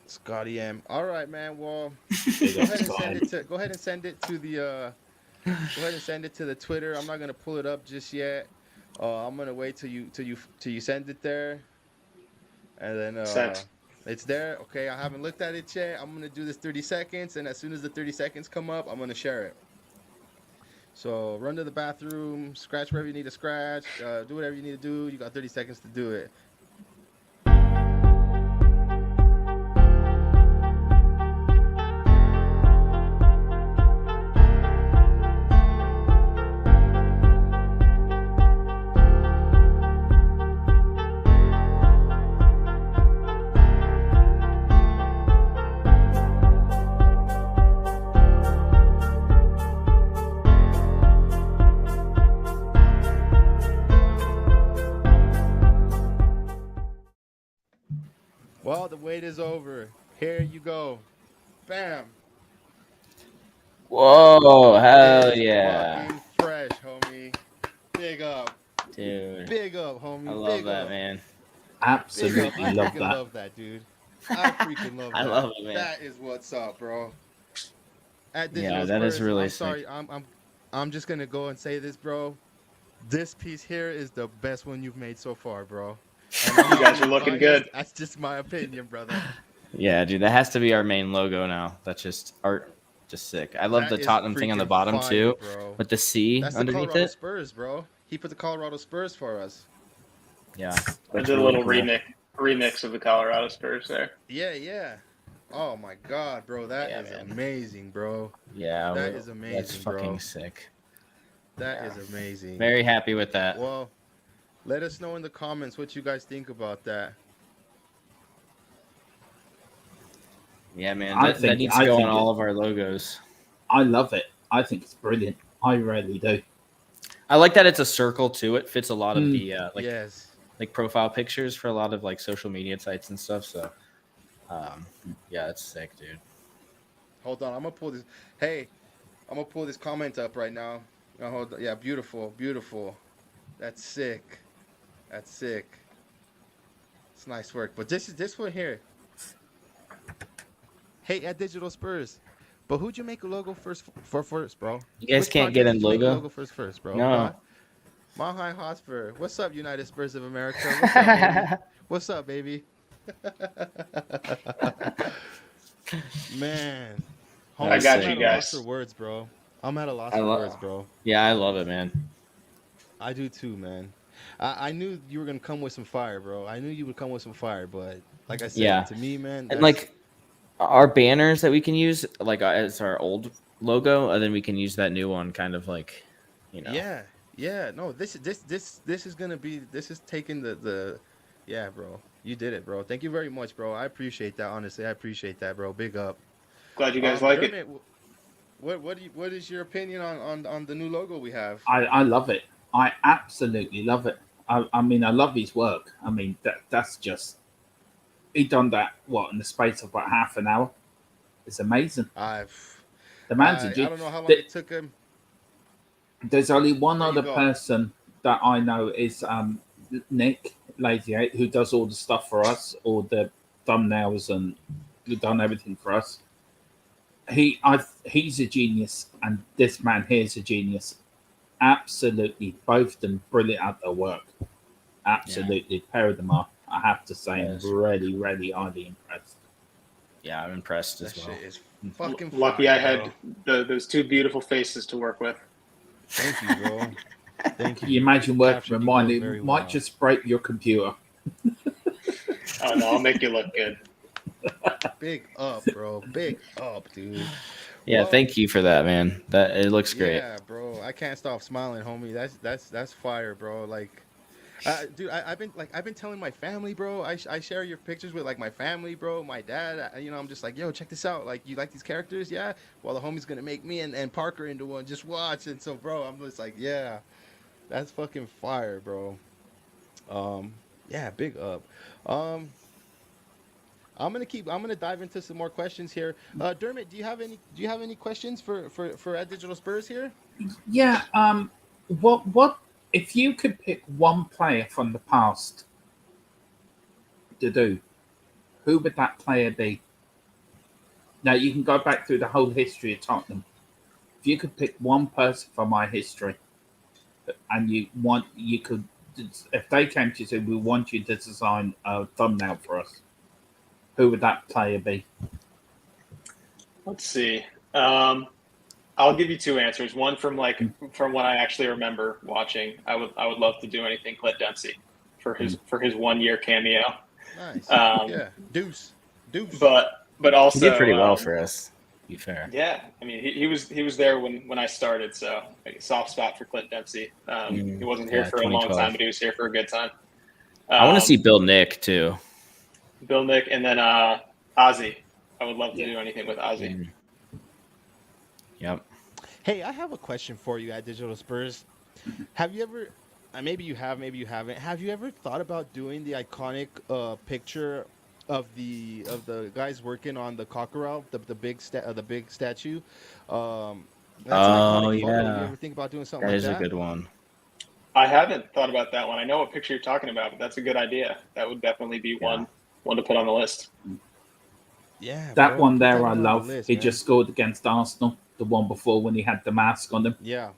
Scotty M. All right, man. Well, Big go up, ahead and Scott. send it to the go ahead and send it to the Twitter. I'm not gonna pull it up just yet. I'm gonna wait till you send it there, and then Sent. it's there. Okay, I haven't looked at it yet. I'm gonna do this 30 seconds, and as soon as the 30 seconds come up, I'm gonna share it. So run to the bathroom, scratch wherever you need to scratch, do whatever you need to do. You got 30 seconds to do it. Well, the wait is over. Here you go. Bam. Whoa, hell It's yeah. fucking fresh, homie. Big up. Dude. Big up, homie. I love Big that, up. man. Big up. Absolutely I love freaking that. love that, dude. I freaking love I that. love it, man. That is what's up, bro. at Yeah, Digital that is Spurs. really I'm sick. sorry. I'm just gonna go and say this, bro. This piece here is the best one you've made so far, bro. And I'm You not guys are being looking biased. good. That's just my opinion, brother. Yeah, dude, that has to be our main logo now. That's just art, just sick. I love That the is Tottenham thing on the freaking bottom fire, too, bro. with the C That's the underneath Colorado it. Spurs, bro. He put the Colorado Spurs for us. Yeah, I looks did a really little cool. remix of the Colorado Spurs there. Yeah, yeah. Oh my god, bro. That Yeah, is man. amazing, bro. Yeah, That is that's amazing, fucking bro. sick. That Yeah. is amazing. Very happy with that. Well, let us know in the comments what you guys think about that. Yeah, man, I that think needs to I go on think all it, of our logos. I love it. I think it's brilliant. I really do. I like that it's a circle too. It fits a lot of Mm. the Yes. like profile pictures for a lot of like social media sites and stuff. So, yeah, it's sick, dude. Hold on. I'm gonna pull this. Hey, I'm gonna pull this comment up right now. Hold on. Yeah, beautiful, beautiful. That's sick. That's sick. It's nice work. But this one here. Hey, at Digital Spurs. But who'd you make a logo first, bro? You guys Which can't get project in did you make a logo. logo first, bro? No. Huh? My high Hotspur. What's up, United Spurs of America? What's up, baby? What's up, baby? Man. I Homie, got I'm you at a loss guys. for words, bro. I'm at a loss I for love. words, bro. Yeah, I love it, man. I do too, man. I knew you were gonna come with some fire, bro. I knew you would come with some fire, but like I said, Yeah, to me, man, and that's like our banners that we can use, like as our old logo, and then we can use that new one, kind of like, you know. yeah, yeah. No, this is gonna be this is taking the yeah, bro. You did it, bro. Thank you very much, bro. I appreciate that. Honestly, I appreciate that, bro. Big up. Glad you guys like it. Dermot, what is your opinion on the new logo we have? I love it. I absolutely love it. I mean, I love his work. I mean, that's just he done that in the space of about half an hour. It's amazing. The man's a I genius. don't know how long it took him. There's only one There you other go. person that I know is Nick Lazy 8, who does all the stuff for us, all the thumbnails and done everything for us. He's a genius, and this man here is a genius. Absolutely, both of them brilliant at their work. Absolutely, pair of them are. I have to say, Yes. I'm really, really highly impressed. Yeah, I'm impressed That as well. shit is fucking Lucky fire, I had bro. those two beautiful faces to work with. Thank you, bro. Thank Can you. you imagine working Captured with you mine? both It very might well. just break your computer. Oh no, I'll make you look good. Big up, bro. Big up, dude. Yeah, Well, thank you for that, man. That it looks great. Yeah, bro. I can't stop smiling, homie. That's fire, bro. Like, dude, I've been telling my family, bro. I share your pictures with like my family, bro. My dad. I'm just like, yo, check this out. Like, you like these characters? Yeah. Well, the homie's gonna make me and Parker into one. Just watch. And so, bro, I'm just like, yeah, that's fucking fire, bro. Yeah, big up. I'm gonna dive into some more questions here. Dermot, do you have any questions for at Digital Spurs here? Yeah. What if you could pick one player from the past to do? Who would that player be? Now you can go back through the whole history of Tottenham. If you could pick one person from my history, and if they came to you and said, "We want you to design a thumbnail for us," who would that player be? Let's see. I'll give you two answers. One from what I actually remember watching. I would love to do anything Clint Dempsey for his 1 year cameo. Nice. Yeah. Deuce. But also He did pretty well for us. To be fair. Yeah, I mean he was there when I started, so like a soft spot for Clint Dempsey. He wasn't here for a long 2012. time, but he was here for a good time. I want to see Bill Nick too. Bill Nick, and then Ozzy. I would love to do anything with Ozzy. Yep. Hey, I have a question for you at Digital Spurs. Have you ever, maybe you have, maybe you haven't. Have you ever thought about doing the iconic picture of the guys working on the cockerel, the big statue? That's an iconic photo. yeah. You ever think about doing something That like is that? a good one. I haven't thought about that one. I know what picture you're talking about, but that's a good idea. That would definitely be one to put on the list. Yeah, That bro. one Put there that I one on the love. list, He man. just scored against Arsenal. The one before when he had the mask on him, Yeah.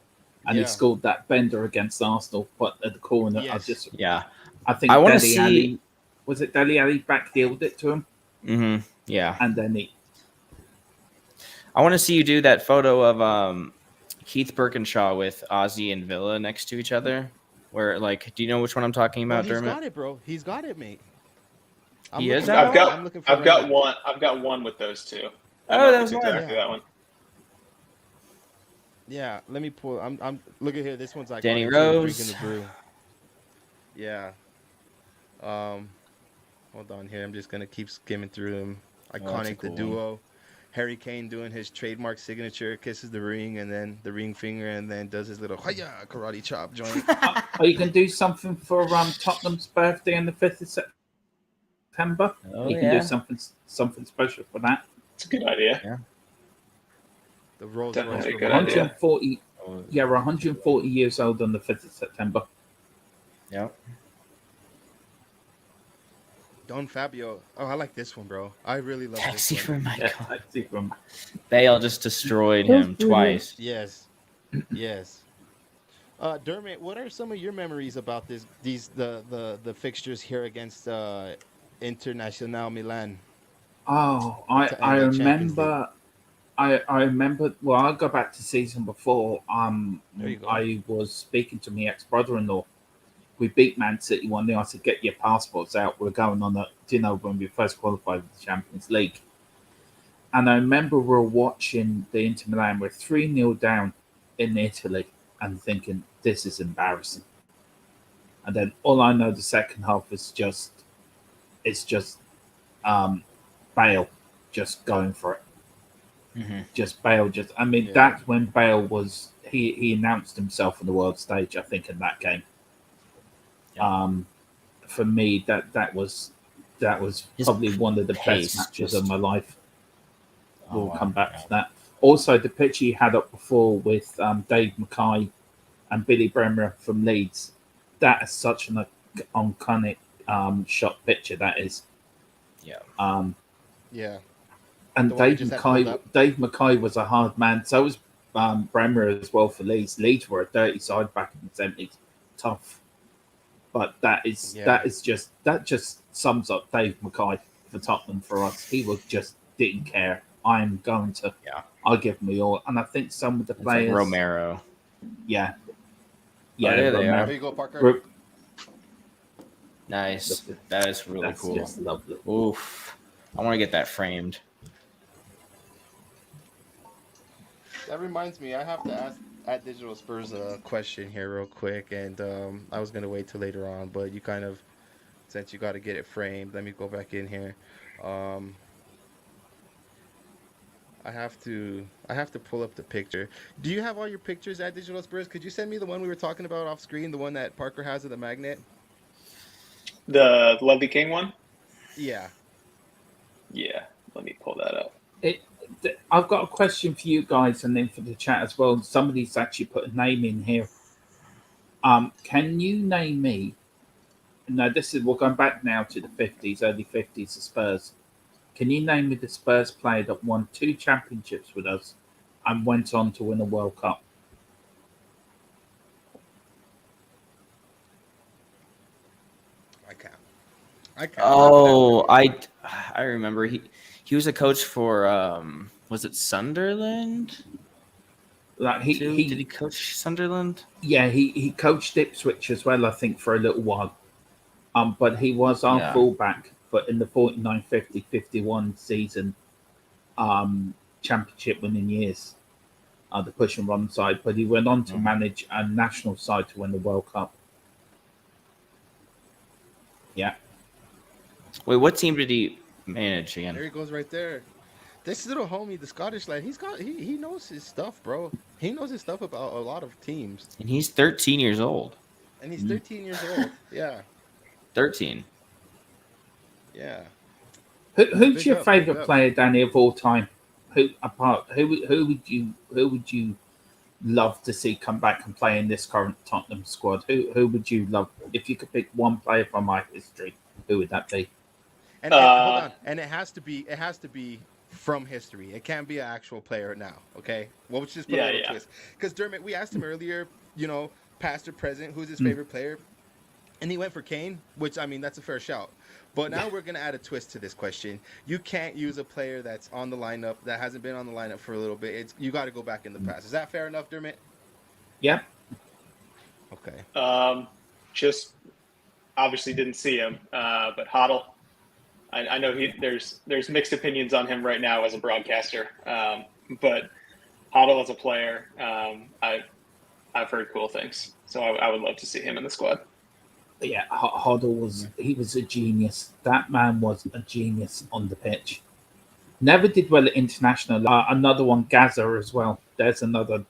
and he Yeah. scored that bender against Arsenal. But at the corner, Yes. Yeah. I think I want to Dele see. Alli was it Dele Alli backheeled it to him, Yeah. and then he. I want to see you do that photo of Keith Birkinshaw with Ozzy and Villa next to each other. Where, like, do you know which one I'm talking No, about, he's Dermot? got it, bro. He's got it, mate. I'm He looking is for that I've one? got I'm looking for I've one got that. one. I've got one with those two. I Oh, know that if was it's mine. exactly Yeah. that one. Yeah. Let me pull. I'm. Look at here. This one's iconic Danny too. Rose. Drinking the brew. Yeah. Hold on here. I'm just gonna keep skimming through them. Oh, that's a Iconic, the cool one. duo. Harry Kane doing his trademark signature, kisses the ring, and then the ring finger, and then does his little hiya karate chop joint. Are you can do something for Tottenham's birthday on the 5th of September? Oh, You can yeah. do something special for that. It's a good idea. The Rolls Definitely Royce a good idea. 140. Oh, Yeah, we're 140 years old on the 5th of September. yeah. Don Fabio. Oh, I like this one, bro. I really love Taxi this one. for Yeah, Michael. I see from Bale just destroyed him twice. Yes. Yes. Dermot, what are some of your memories about the fixtures here against International Milan Oh, in I the Champions League? remember. I remember. Well, I'll go back to season before. There you go. I was speaking to my ex-brother-in-law. We beat Man City 1-0. I said, "Get your passports out. We're going on a dinner when we first qualified for the Champions League." And I remember we were watching the Inter Milan. We're 3-0 down in Italy, and thinking this is embarrassing. And then all I know the second half is just Bale just going for it. Just Bale. I mean, Yeah. that's when Bale was. He announced himself on the world stage. I think in that game. Yeah. For me, that was His probably one of the pace best matches just- of my life. Oh, We'll wow. come back Yeah. to that. Also, the pitch he had up before with Dave Mackay and Billy Bremer from Leeds. That is such an iconic shot picture. That is. Yeah. Yeah. And The one you just had pulled up? Dave Mackay was a hard man. So was Bremer as well for Leeds. Leeds were a dirty side back in the 70s. Tough. But that just sums up Dave Mackay for Tottenham for us. He just didn't care. I'm going to. Yeah. I'll give me all. And I think some of the It's like players. Romero. Yeah. Oh, Yeah. there they Romero. There you go, Parker. Ro- Nice. That is really That's cool. just lovely. Oof. I want to get that framed. That reminds me, I have to ask at DigitalSpurs a question here real quick, and I was gonna wait till later on, but you kind of, since you got to get it framed, let me go back in here. I have to pull up the picture. Do you have all your pictures at DigitalSpurs? Could you send me the one we were talking about off screen, the one that Parker has of the magnet? The Lovely King one? Yeah. Yeah. Let me pull that up. I've got a question for you guys and then for the chat as well. Somebody's actually put a name in here. Can you name me? No, we're going back now to the 50s, early 50s, the Spurs. Can you name me the Spurs player that won 2 championships with us and went on to win a World Cup? I can't. Oh, I remember he was a coach for was it Sunderland? Like Did he coach Sunderland? Yeah, he coached Ipswich as well, I think, for a little while. But he was our fullback, but in the 49-50-51 season, championship winning years, the push and run side. But he went on to manage a national side to win the World Cup. Yeah. Wait, what team did he manage again? There he goes right there. This little homie, the Scottish lad, he knows his stuff, bro. He knows his stuff about a lot of teams. And he's 13 years old. And he's 13 years old. Yeah. 13. Yeah. Who's your up, big favorite up. player, Danny, of all time? Who would you love to see come back and play in this current Tottenham squad? Who would you love if you could pick one player from our history? Who would that be? And hold on, and it has to be from history. It can't be an actual player now. Okay, well, let's just put a little twist. Because Dermot, we asked him earlier, past or present, who's his favorite player, and he went for Kane, which I mean that's a fair shout. But now we're gonna add a twist to this question. You can't use a player that's on the lineup that hasn't been on the lineup for a little bit. You got to go back in the past. Is that fair enough, Dermot? Yeah. Okay. Just obviously didn't see him, but Hoddle. I know there's mixed opinions on him right now as a broadcaster, but Hoddle as a player, I've heard cool things, so I would love to see him in the squad. Yeah, Hoddle was a genius. That man was a genius on the pitch. Never did well at international. Another one, Gaza as well. There's another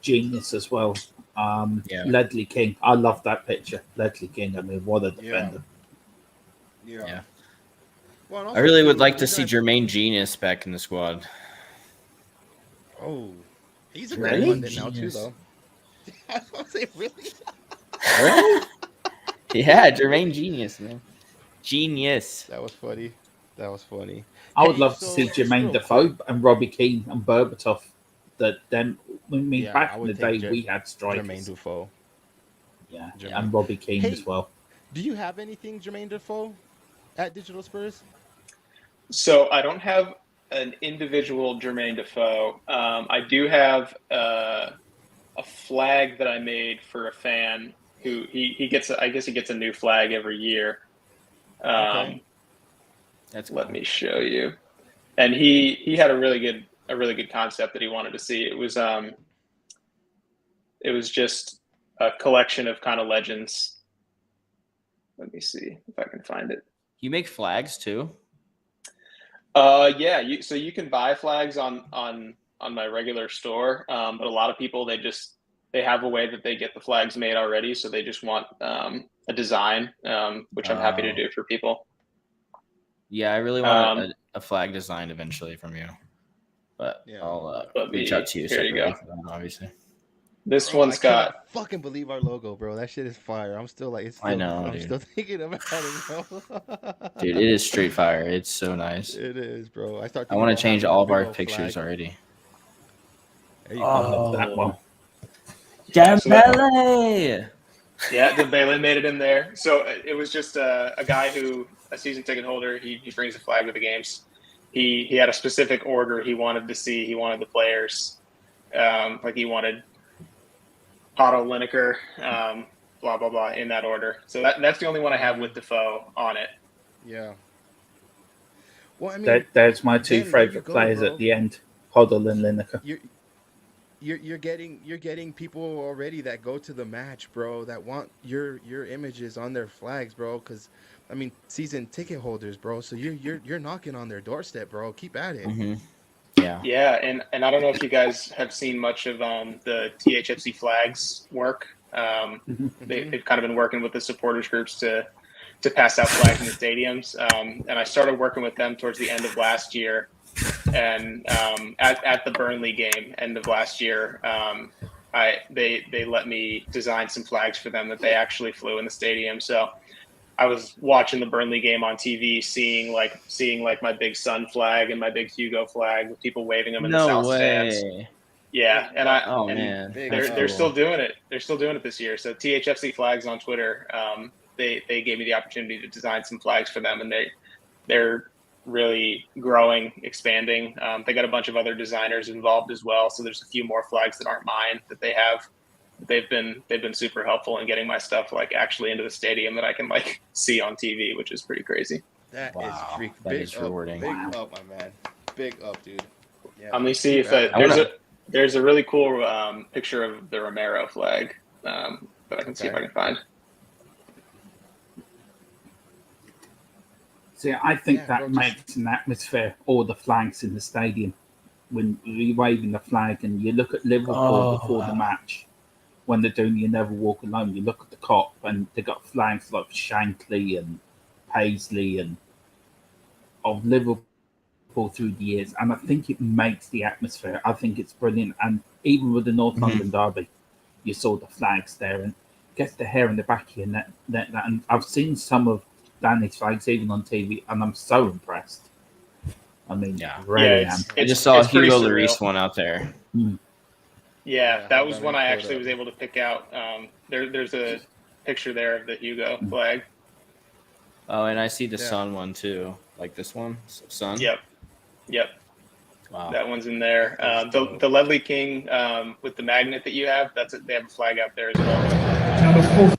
genius as well. Ledley King. I love that picture. Ledley King. I mean, what a defender. Yeah. Well, I really would like to see Jermaine Genius back in the squad. Oh, he's a great pundit now too, though. I was gonna say, really? Really? Yeah, Jermaine Genius, man. Genius. That was funny. I would love to see Jermaine Defoe and Robbie Keane and Berbatov. Back in the day, we had strikers. Jermaine Defoe. Yeah, and Robbie Keane as well. Do you have anything Jermaine Defoe at DigitalSpurs? So I don't have an individual Jermaine Defoe. I do have a flag that I made for a fan who he gets. I guess he gets a new flag every year. Okay. That's cool. Let me show you. And he had a really good concept that he wanted to see. It was just a collection of kind of legends. Let me see if I can find it. You make flags too? Yeah. So you can buy flags on my regular store, but a lot of people they have a way that they get the flags made already, so they just want a design, which I'm happy to do for people. Yeah, I really want a flag designed eventually from you, but I'll reach out to you. Here you go. Obviously. This one's got. I fucking believe our logo, bro. That shit is fire. I'm still like, I know. I'm still thinking about it, bro. Dude, it is straight fire. It's so nice. It is, bro. I want to change all of our pictures already. There you go. That one. Dembele. Yeah, Dembele made it in there. So it was just a guy a season ticket holder. He brings a flag to the games. He had a specific order he wanted to see. He wanted the players, like he wanted Otto Lineker, blah blah blah, in that order. So that's the only one I have with Defoe on it. Yeah. Well, I mean, there's my two favorite players bro. At the end, Hoddle and Lineker. You're getting people already that go to the match, bro, that want your images on their flags, bro. Because I mean, season ticket holders, bro. So you're knocking on their doorstep, bro. Keep at it. Mm-hmm. Yeah, and I don't know if you guys have seen much of the THFC flags work. They've kind of been working with the supporters groups to pass out flags in the stadiums. And I started working with them towards the end of last year. And at the Burnley game, end of last year, they let me design some flags for them that they actually flew in the stadium. So I was watching the Burnley game on TV, seeing my big Sun flag and my big Hugo flag with people waving them in the South stands. Yeah, and they're still doing it. They're still doing it this year. So THFC flags on Twitter, they gave me the opportunity to design some flags for them, and they're really growing, expanding. They got a bunch of other designers involved as well. So there's a few more flags that aren't mine that they have. They've been super helpful in getting my stuff like actually into the stadium that I can like see on TV, which is pretty crazy. That is freaking that is rewarding. Big up, my man. Big up, dude. Yeah. Let me see if there's a really cool picture of the Romero flag that I can see if I can find. See, I think that makes an atmosphere, all the flags in the stadium. When you're waving the flag and you look at Liverpool before the match, when they're doing You Never Walk Alone, you look at the Kop and they got flags like Shankly and Paisley and of Liverpool through the years. And I think it makes the atmosphere. I think it's brilliant. And even with the North London derby, you saw the flags there and gets the hair in the back of your neck. And I've seen some of down these flags even on TV, and I'm so impressed. I mean, Yeah. really Yeah, am. I just saw a it's pretty Hugo surreal. Lloris one out there. Yeah, that was hold on, one let me I pull it actually up. was able to pick out. There's a picture there of the Hugo flag. Oh, and I see the Yeah. Sun one too, like this one, Sun. Yep. Wow. That one's in there. That is dope. The Ledley King with the magnet that you have, they have a flag out there as well. Number 43,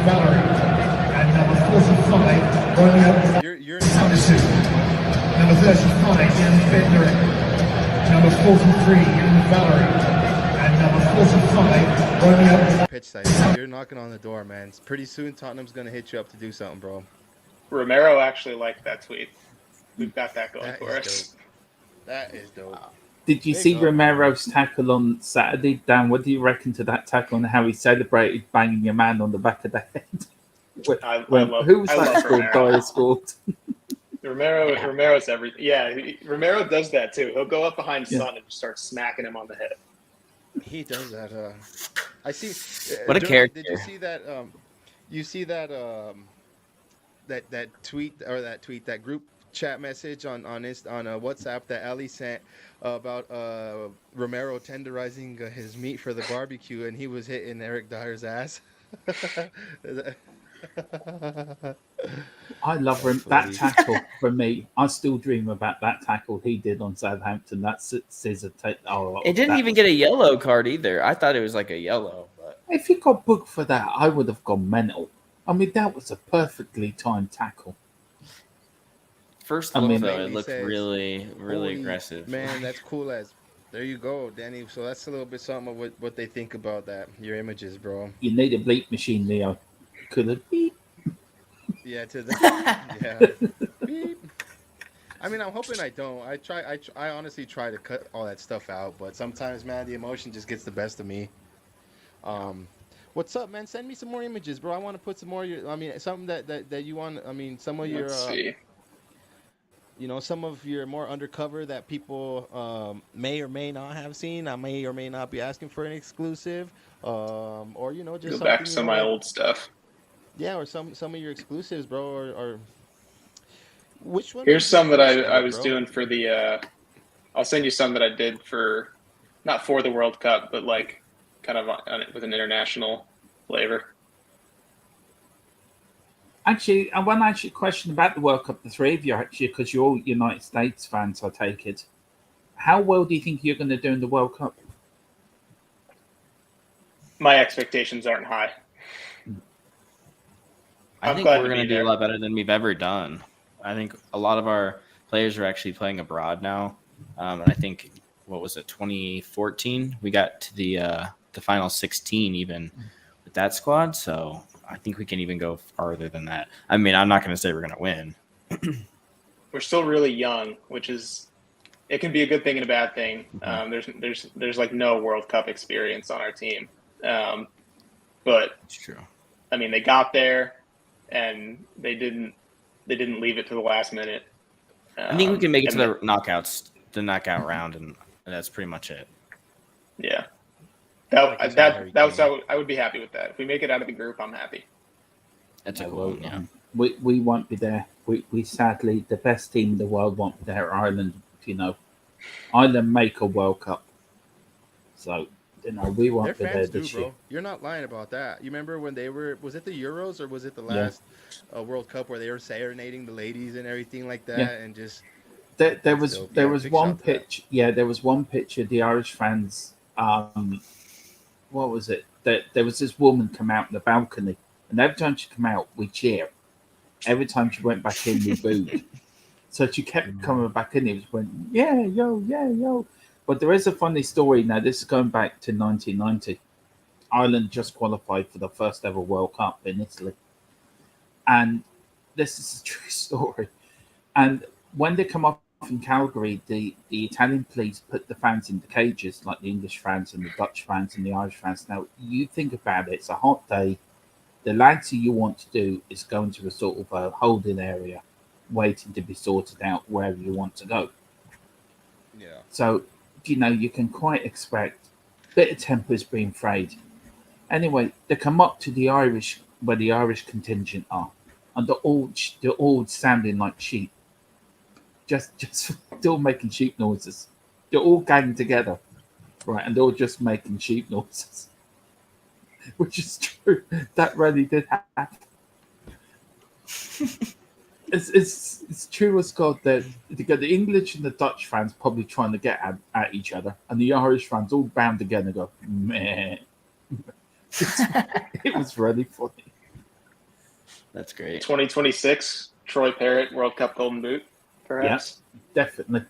Valerie. And number 45, Romeo You're Thompson. Number 35, Jan Bednarek. Number 43, Ian Valerie. And number 45, Romeo. pitch side. You're knocking on the door, man. Pretty soon Tottenham's gonna hit you up to do something, bro. Romero actually liked that tweet. We've got that going That for is us. dope. That is dope. Did you Big see up. Romero's tackle on Saturday? Dan, what do you reckon to that tackle and how he celebrated banging your man on the back of the head? Who was that scored? Dyer scored. Romero's everything. Yeah, Romero does that too. He'll go up behind Son and just start smacking him on the head. He does that. I see. What a character. Did you see that? You see that? That tweet or that group chat message on WhatsApp that Ali sent about Romero tenderizing his meat for the barbecue, and he was hitting Eric Dyer's ass. I love him. That tackle for me. I still dream about that tackle he did on Southampton. That scissor take. Oh, It didn't even get a yellow card either. I thought it was like a yellow, but If he got booked for that, I would have gone mental. I mean, that was a perfectly timed tackle. first I look mean, though, He it looked says, really Holy aggressive. Man, that's cool as. There you go, Danny. So that's a little bit something of what they think about that. Your images, bro. You need a bleep machine, Leo. Could have beep. Yeah, to the yeah. Beep. I mean, I'm hoping I don't. I honestly try to cut all that stuff out, but sometimes, man, the emotion just gets the best of me. What's up, man? Send me some more images, bro. I want to put some more. I mean, something that you want. I mean, some of your. Let's see. You know, some of your more undercover that people may or may not have seen. I may or may not be asking for an exclusive, or you know, just Go back to something, some of my old stuff. Yeah, or some of your exclusives, bro, or which one? Here's some that I appreciate, was bro? doing for the. I'll send you some that I did for, not for the World Cup, but like kind of on it with an international flavor. Actually, I want to ask you a question about the World Cup, the three of you, actually, because you're all United States fans, I take it. How well do you think you're going to do in the World Cup? My expectations aren't high. I I'm think glad we're to going to be do there. a lot better than we've ever done. I think a lot of our players are actually playing abroad now. And I think, what was it, 2014? We got to the final 16 even with that squad. So I think we can even go farther than that. I mean, I'm not going to say we're going to win. We're still really young, which is, it can be a good thing and a bad thing. There's like no World Cup experience on our team. But It's true. I mean, they got there and they didn't leave it to the last minute. I think we can make it to and the knockout round, and that's pretty much it. Yeah. Like you said, Harry That was Kane. I would be happy with that. If we make it out of the group, I'm happy. That's a No, cool well, one, yeah. We won't be there. We sadly, the best team in the world won't be there. Ireland, you know. Ireland make a World Cup. So, you know, we Their won't be there fans do, this bro. year. You're not lying about that. You remember when they were? Was it the Euros or was it the Yeah. last World Cup where they were serenading the ladies and everything like that, Yeah. and just There That's was dope. there Yeah, was big one shout to that. pitch. Yeah, there was one picture. The Irish fans. What was it? There was this woman come out in the balcony, and every time she come out, we cheer. Every time she went back in, we booed. So she kept coming back in. It was went, yeah, yo. But there is a funny story. Now this is going back to 1990. Ireland just qualified for the first ever World Cup in Italy, and this is a true story. And when they come up in Calgary, the Italian police put the fans in the cages, like the English fans and the Dutch fans and the Irish fans. Now, you think about it, it's a hot day. The last thing you want to do is go into a sort of a holding area, waiting to be sorted out wherever you want to go. yeah. So, you know, you can quite expect a bit of tempers being frayed. Anyway, they come up to the Irish where the Irish contingent are, and they're all sounding like sheep, just still making sheep noises. They're all gagging together, right, and they're all just making sheep noises, which is true. That really did happen. It's true as God that the English and the Dutch fans probably trying to get at each other, and the Irish fans all bound together and go, meh. It was really funny. That's great. 2026 Troy Parrott World Cup Golden Boot, perhaps. Yeah, definitely.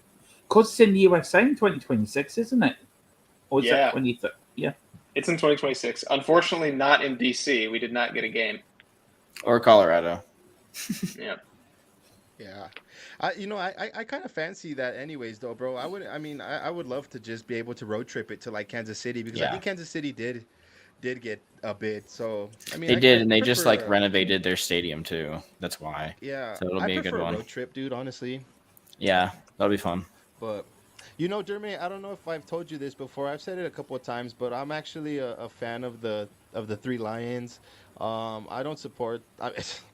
Because it's in the USA in 2026, isn't it? Or is Yeah. that 2030? Yeah. It's in 2026. Unfortunately, not in DC. We did not get a game. Or Colorado. Yeah. Yeah, I kind of fancy that anyways, though, bro. I would love to just be able to road trip it to like Kansas City, because I think Kansas City did get a bid. So I mean, They did, and they prefer just like renovated their stadium too. That's why. Yeah, So it'll be a good one. Road trip, dude. Honestly. Yeah, that'll be fun. But Jeremy, I don't know if I've told you this before. I've said it a couple of times, but I'm actually a fan of the Three Lions. I don't support.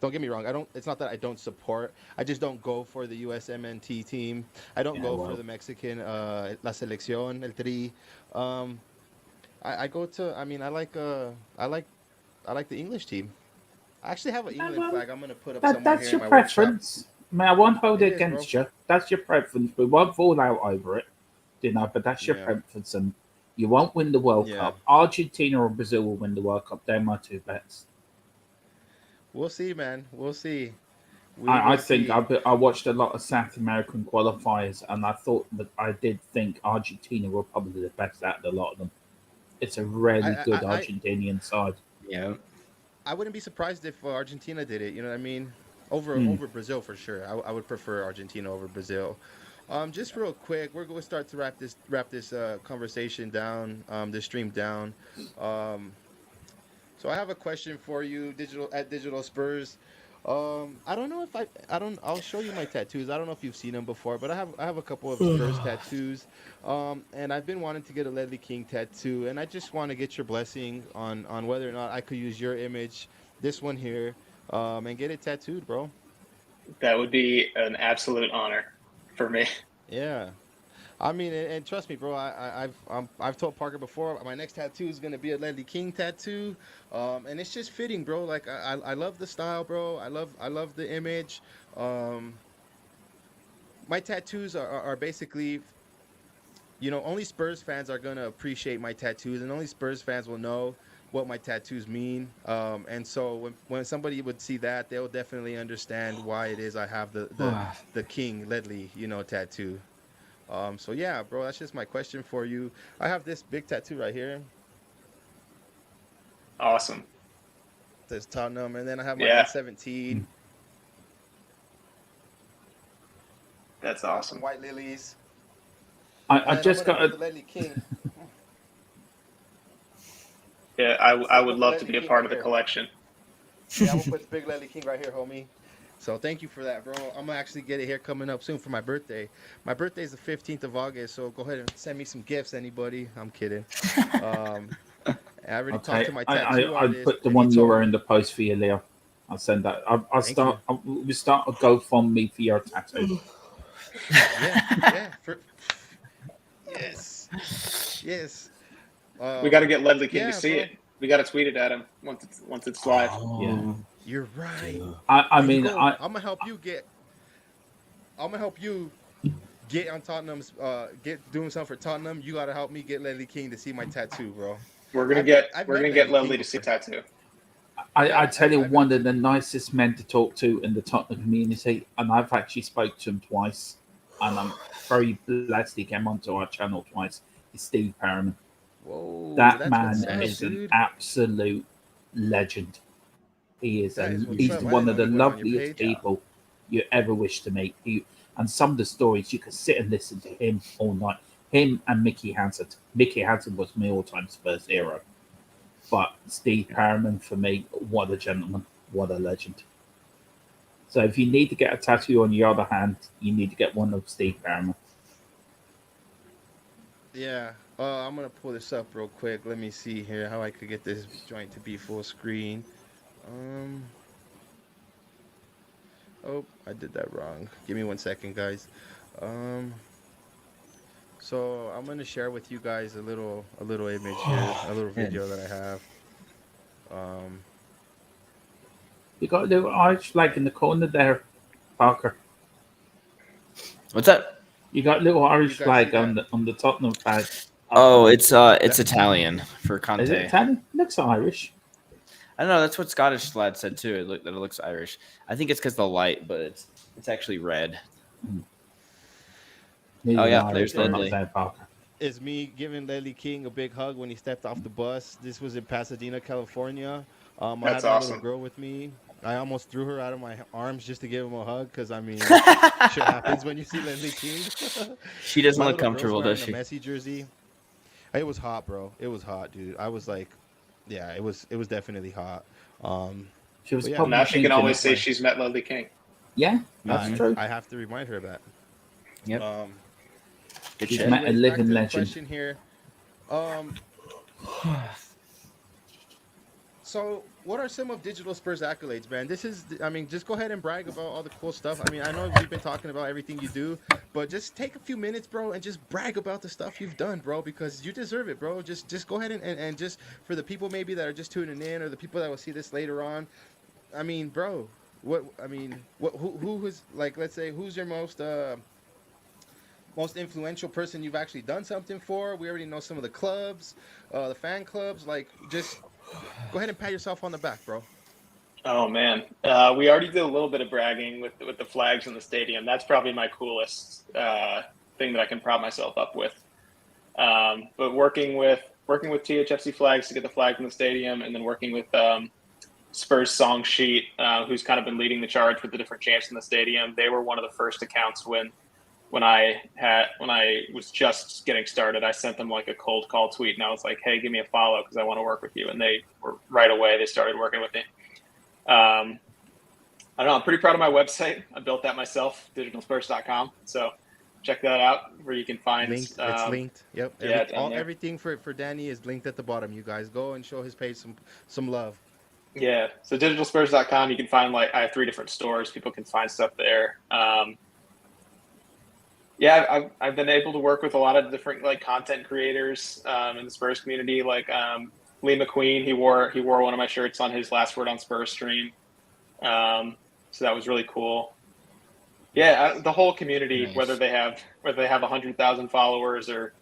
Don't get me wrong. I don't. It's not that I don't support. I just don't go for the USMNT team. I don't go for the Mexican La Selección, El Tri. I go to. I mean, I like the English team. I actually have an England flag. I'm gonna put up somewhere That's here your in my preference. I mean, I won't hold it is, against bro. you. That's your preference. We won't fall out over it, but that's your preference, and you won't win the World Cup. Argentina or Brazil will win the World Cup. They're my two bets. We'll see, man. We'll see. I think I watched a lot of South American qualifiers, and I did think Argentina were probably the best out of the lot of them. It's a really good Argentinian side. Yeah. I wouldn't be surprised if Argentina did it. You know what I mean? Over Brazil for sure. I would prefer Argentina over Brazil. Just real quick, we're going to start to wrap this conversation down, this stream down. So I have a question for you, DigitalSpurs. I don't know if I'll show you my tattoos. I don't know if you've seen them before, but I have a couple of Spurs tattoos. And I've been wanting to get a Ledley King tattoo, and I just want to get your blessing on whether or not I could use your image, this one here, and get it tattooed, bro. That would be an absolute honor for me. Yeah. I mean, and trust me, bro. I've told Parker before. My next tattoo is gonna be a Ledley King tattoo, and it's just fitting, bro. Like I love the style, bro. I love the image. My tattoos are basically, only Spurs fans are gonna appreciate my tattoos, and only Spurs fans will know what my tattoos mean. And so when somebody would see that, they'll definitely understand why it is I have the King Ledley, tattoo. So yeah, bro, that's just my question for you. I have this big tattoo right here. Awesome. There's Tottenham, and then I have my 17. That's awesome. White lilies. I just got the Ledley King. Yeah, I would love to be a part of the collection. Yeah, I'm gonna put the big Ledley King right here, homie. So thank you for that, bro. I'm gonna actually get it here coming up soon for my birthday. My birthday is the 15th of August, so go ahead and send me some gifts, anybody. I'm kidding. I already talked to my tattoo I artist. put the one you were in the post for you, Leo. I'll send that. We start a GoFundMe for your tattoo. Yeah. Yes. We got to get Ledley King to see bro. it. We got to tweet it at him once it's live. Yeah. You're right. I mean, I'm gonna help you get on Tottenham's get doing something for Tottenham. You gotta help me get Ledley King to see my tattoo, bro. We're gonna get Ledley Ledley King to see a tattoo. I tell you, one of the nicest men to talk to in the Tottenham community, and I've actually spoke to him twice, and I'm very blessed he came onto our channel twice. Is Steve Perriman. Whoa, That man is an absolute legend. He is he's one of the loveliest people you ever wish to meet. And some of the stories, you could sit and listen to him all night. Him and Mickey Hansen. Mickey Hansen was my all-time Spurs hero. But Steve Perriman, for me, what a gentleman. What a legend. So if you need to get a tattoo on your other hand, you need to get one of Steve Perriman. Yeah. I'm gonna pull this up real quick. Let me see here how I could get this joint to be full screen. Um. Oh, I did that wrong. Give me 1 second, guys. Um. So I'm gonna share with you guys a little image here, a little Man. video that I have. Um. You got a little Irish flag in the corner there, Parker. What's that? You got a little You Irish guys see flag that? on the Tottenham flag. Oh, it's That Italian for Is it Conte. Italian? Looks Irish. I don't know. That's what Scottish lad said too. That it looks Irish. I think it's because the light, but it's actually red. Neither Oh an yeah, Irish there's one up Ledley. there, Parker. is me giving Ledley King a big hug when he stepped off the bus. This was in Pasadena, California. I That's had my little awesome. girl with me. I almost threw her out of my arms just to give him a hug because I mean, shit happens when you see Ledley King. She doesn't My look little girl's comfortable, does wearing a she? Messi jersey. It was hot, bro. It was hot, dude. I was like, yeah, it was definitely hot. Um, She was But yeah, Well, probably now she can thinking, always say my she's met Ledley King. yeah, that's Mhm. true. I have to remind her of that. Yep. Good She's shit. met a Anyways, back living to the legend. question here. Um, So, what are some of Digital Spurs accolades, man? This is, I mean, just go ahead and brag about all the cool stuff. I mean, I know we've been talking about everything you do, but just take a few minutes, bro, and just brag about the stuff you've done, bro, because you deserve it, bro. Just go ahead and just for the people maybe that are just tuning in or the people that will see this later on. I mean, bro, who is like, let's say, who's your most influential person you've actually done something for? We already know some of the clubs, the fan clubs. Like, just go ahead and pat yourself on the back, bro. Oh man, we already did a little bit of bragging with the flags in the stadium. That's probably my coolest thing that I can prop myself up with. But working with THFC flags to get the flag in the stadium, and then working with Spurs Song Sheet, who's kind of been leading the charge with the different chants in the stadium. They were one of the first accounts when I was just getting started. I sent them like a cold call tweet, and I was like, "Hey, give me a follow because I want to work with you." And they were right away. They started working with me. I don't know. I'm pretty proud of my website. I built that myself, DigitalSpurs.com. So check that out, where you can find. Linked. It's linked. Yep. Yeah, down there. Everything for Danny is linked at the bottom. You guys go and show his page some love. Yeah. So DigitalSpurs.com, you can find I have 3 different stores. People can find stuff there. Yeah, I've been able to work with a lot of different content creators in the Spurs community, like Lee McQueen. He wore one of my shirts on his Last Word on Spurs stream, so that was really cool. Yeah, the whole community, Nice. whether they have 100,000 followers or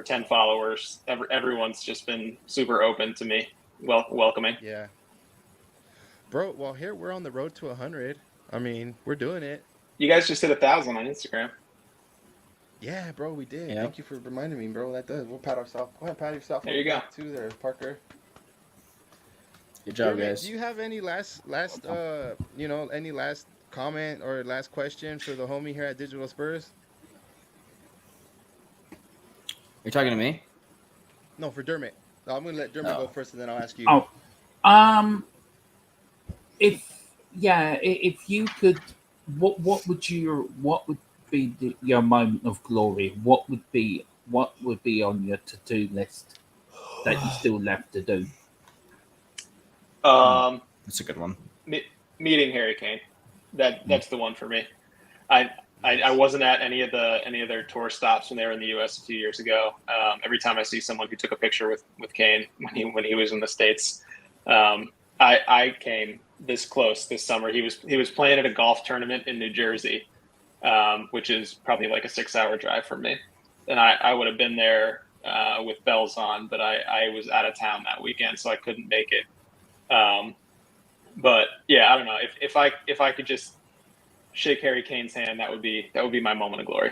10 followers, everyone's just been super open to me, welcoming. Yeah. Bro, well here we're on the road to 100. I mean, we're doing it. You guys just hit 1,000 on Instagram. Yeah, bro, we did. Yeah. Thank you for reminding me, bro. That does. We'll pat ourselves. Go ahead, pat yourself. There you go. Too there, Parker. Good job, Jeremy, guys. do you have any last any last comment or last question for the homie here at Digital Spurs? You're talking to me? No, for Dermot. I'm gonna let Dermot Oh. go first, and then I'll ask you. Oh, if you could, what would be your moment of glory? What would be on your to-do list that you still left to do? That's a good one. Meeting Harry Kane. That's the one for me. I wasn't at any of their tour stops when they were in the U.S. a few years ago. Every time I see someone who took a picture with Kane when he was in the States, I came this close this summer. He was playing at a golf tournament in New Jersey, which is probably like a 6-hour drive from me, and I would have been there with bells on, but I was out of town that weekend, so I couldn't make it. But yeah, I don't know if I could just shake Harry Kane's hand, that would be my moment of glory.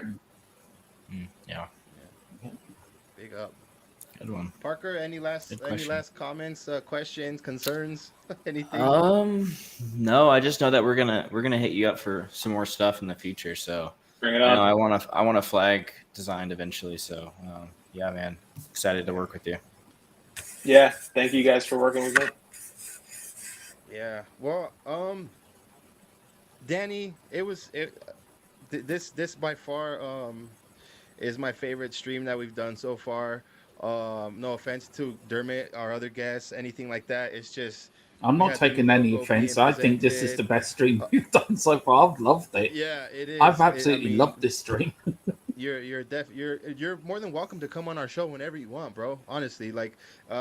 Yeah. Big up. Good one. Parker, any last comments, questions, concerns, anything? No, I just know that we're gonna hit you up for some more stuff in the future. So Bring it I know on. I want a flag designed eventually. So yeah, man, excited to work with you. Yeah, thank you guys for working with me. Yeah. Well, Danny, this by far is my favorite stream that we've done so far. No offense to Dermot, our other guests, anything like that. It's just I'm we not had the new taking any logo being offense. I think this is the presented. best stream we've done so far. I've loved it. Yeah, it I've is. absolutely loved this stream. You're more than welcome to come on our show whenever you want, bro. Honestly, like,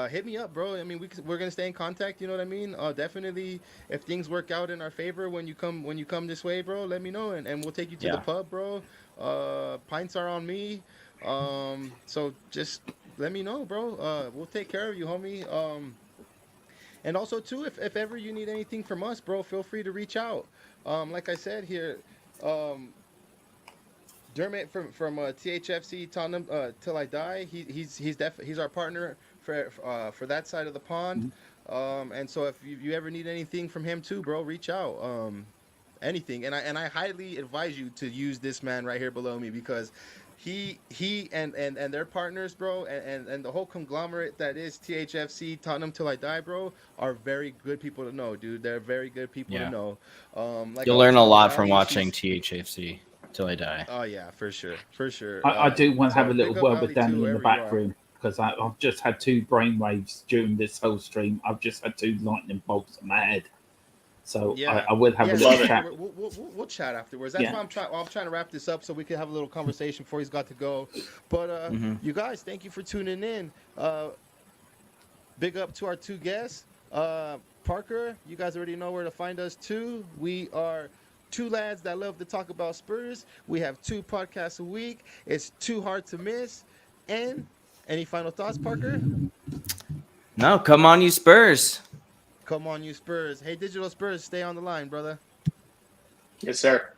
hit me up, bro. I mean, we're gonna stay in contact. You know what I mean? Definitely, if things work out in our favor when you come this way, bro, let me know, and we'll take you to the pub, bro. Pints are on me. So just let me know, bro. We'll take care of you, homie. And also too, if ever you need anything from us, bro, feel free to reach out. Like I said here, Dermot from THFC Tottenham till I die. He's our partner for that side of the pond. And so if you ever need anything from him too, bro, reach out. Anything, and I highly advise you to use this man right here below me, because he and their partners, bro, and the whole conglomerate that is THFC Tottenham till I die, bro, are very good people to know, dude. They're very good people to know. Like You'll learn a lot from watching THFC till I die. Oh yeah, for sure. I do want to have a little big up word with Ali, Danny too, in the wherever you back are. room, because I've just had 2 brainwaves during this whole stream. I've just had 2 lightning bolts in my head. So Yeah, I will have a little love it. chat. We'll chat afterwards. That's why I'm trying to wrap this up so we can have a little conversation before he's got to go. But you guys, thank you for tuning in. Big up to our 2 guests. Parker, you guys already know where to find us too. We are 2 lads that love to talk about Spurs. We have 2 podcasts a week. It's too hard to miss. And any final thoughts, Parker? No, come on, you Spurs. Come on, you Spurs. Hey, Digital Spurs, stay on the line, brother. Yes, sir.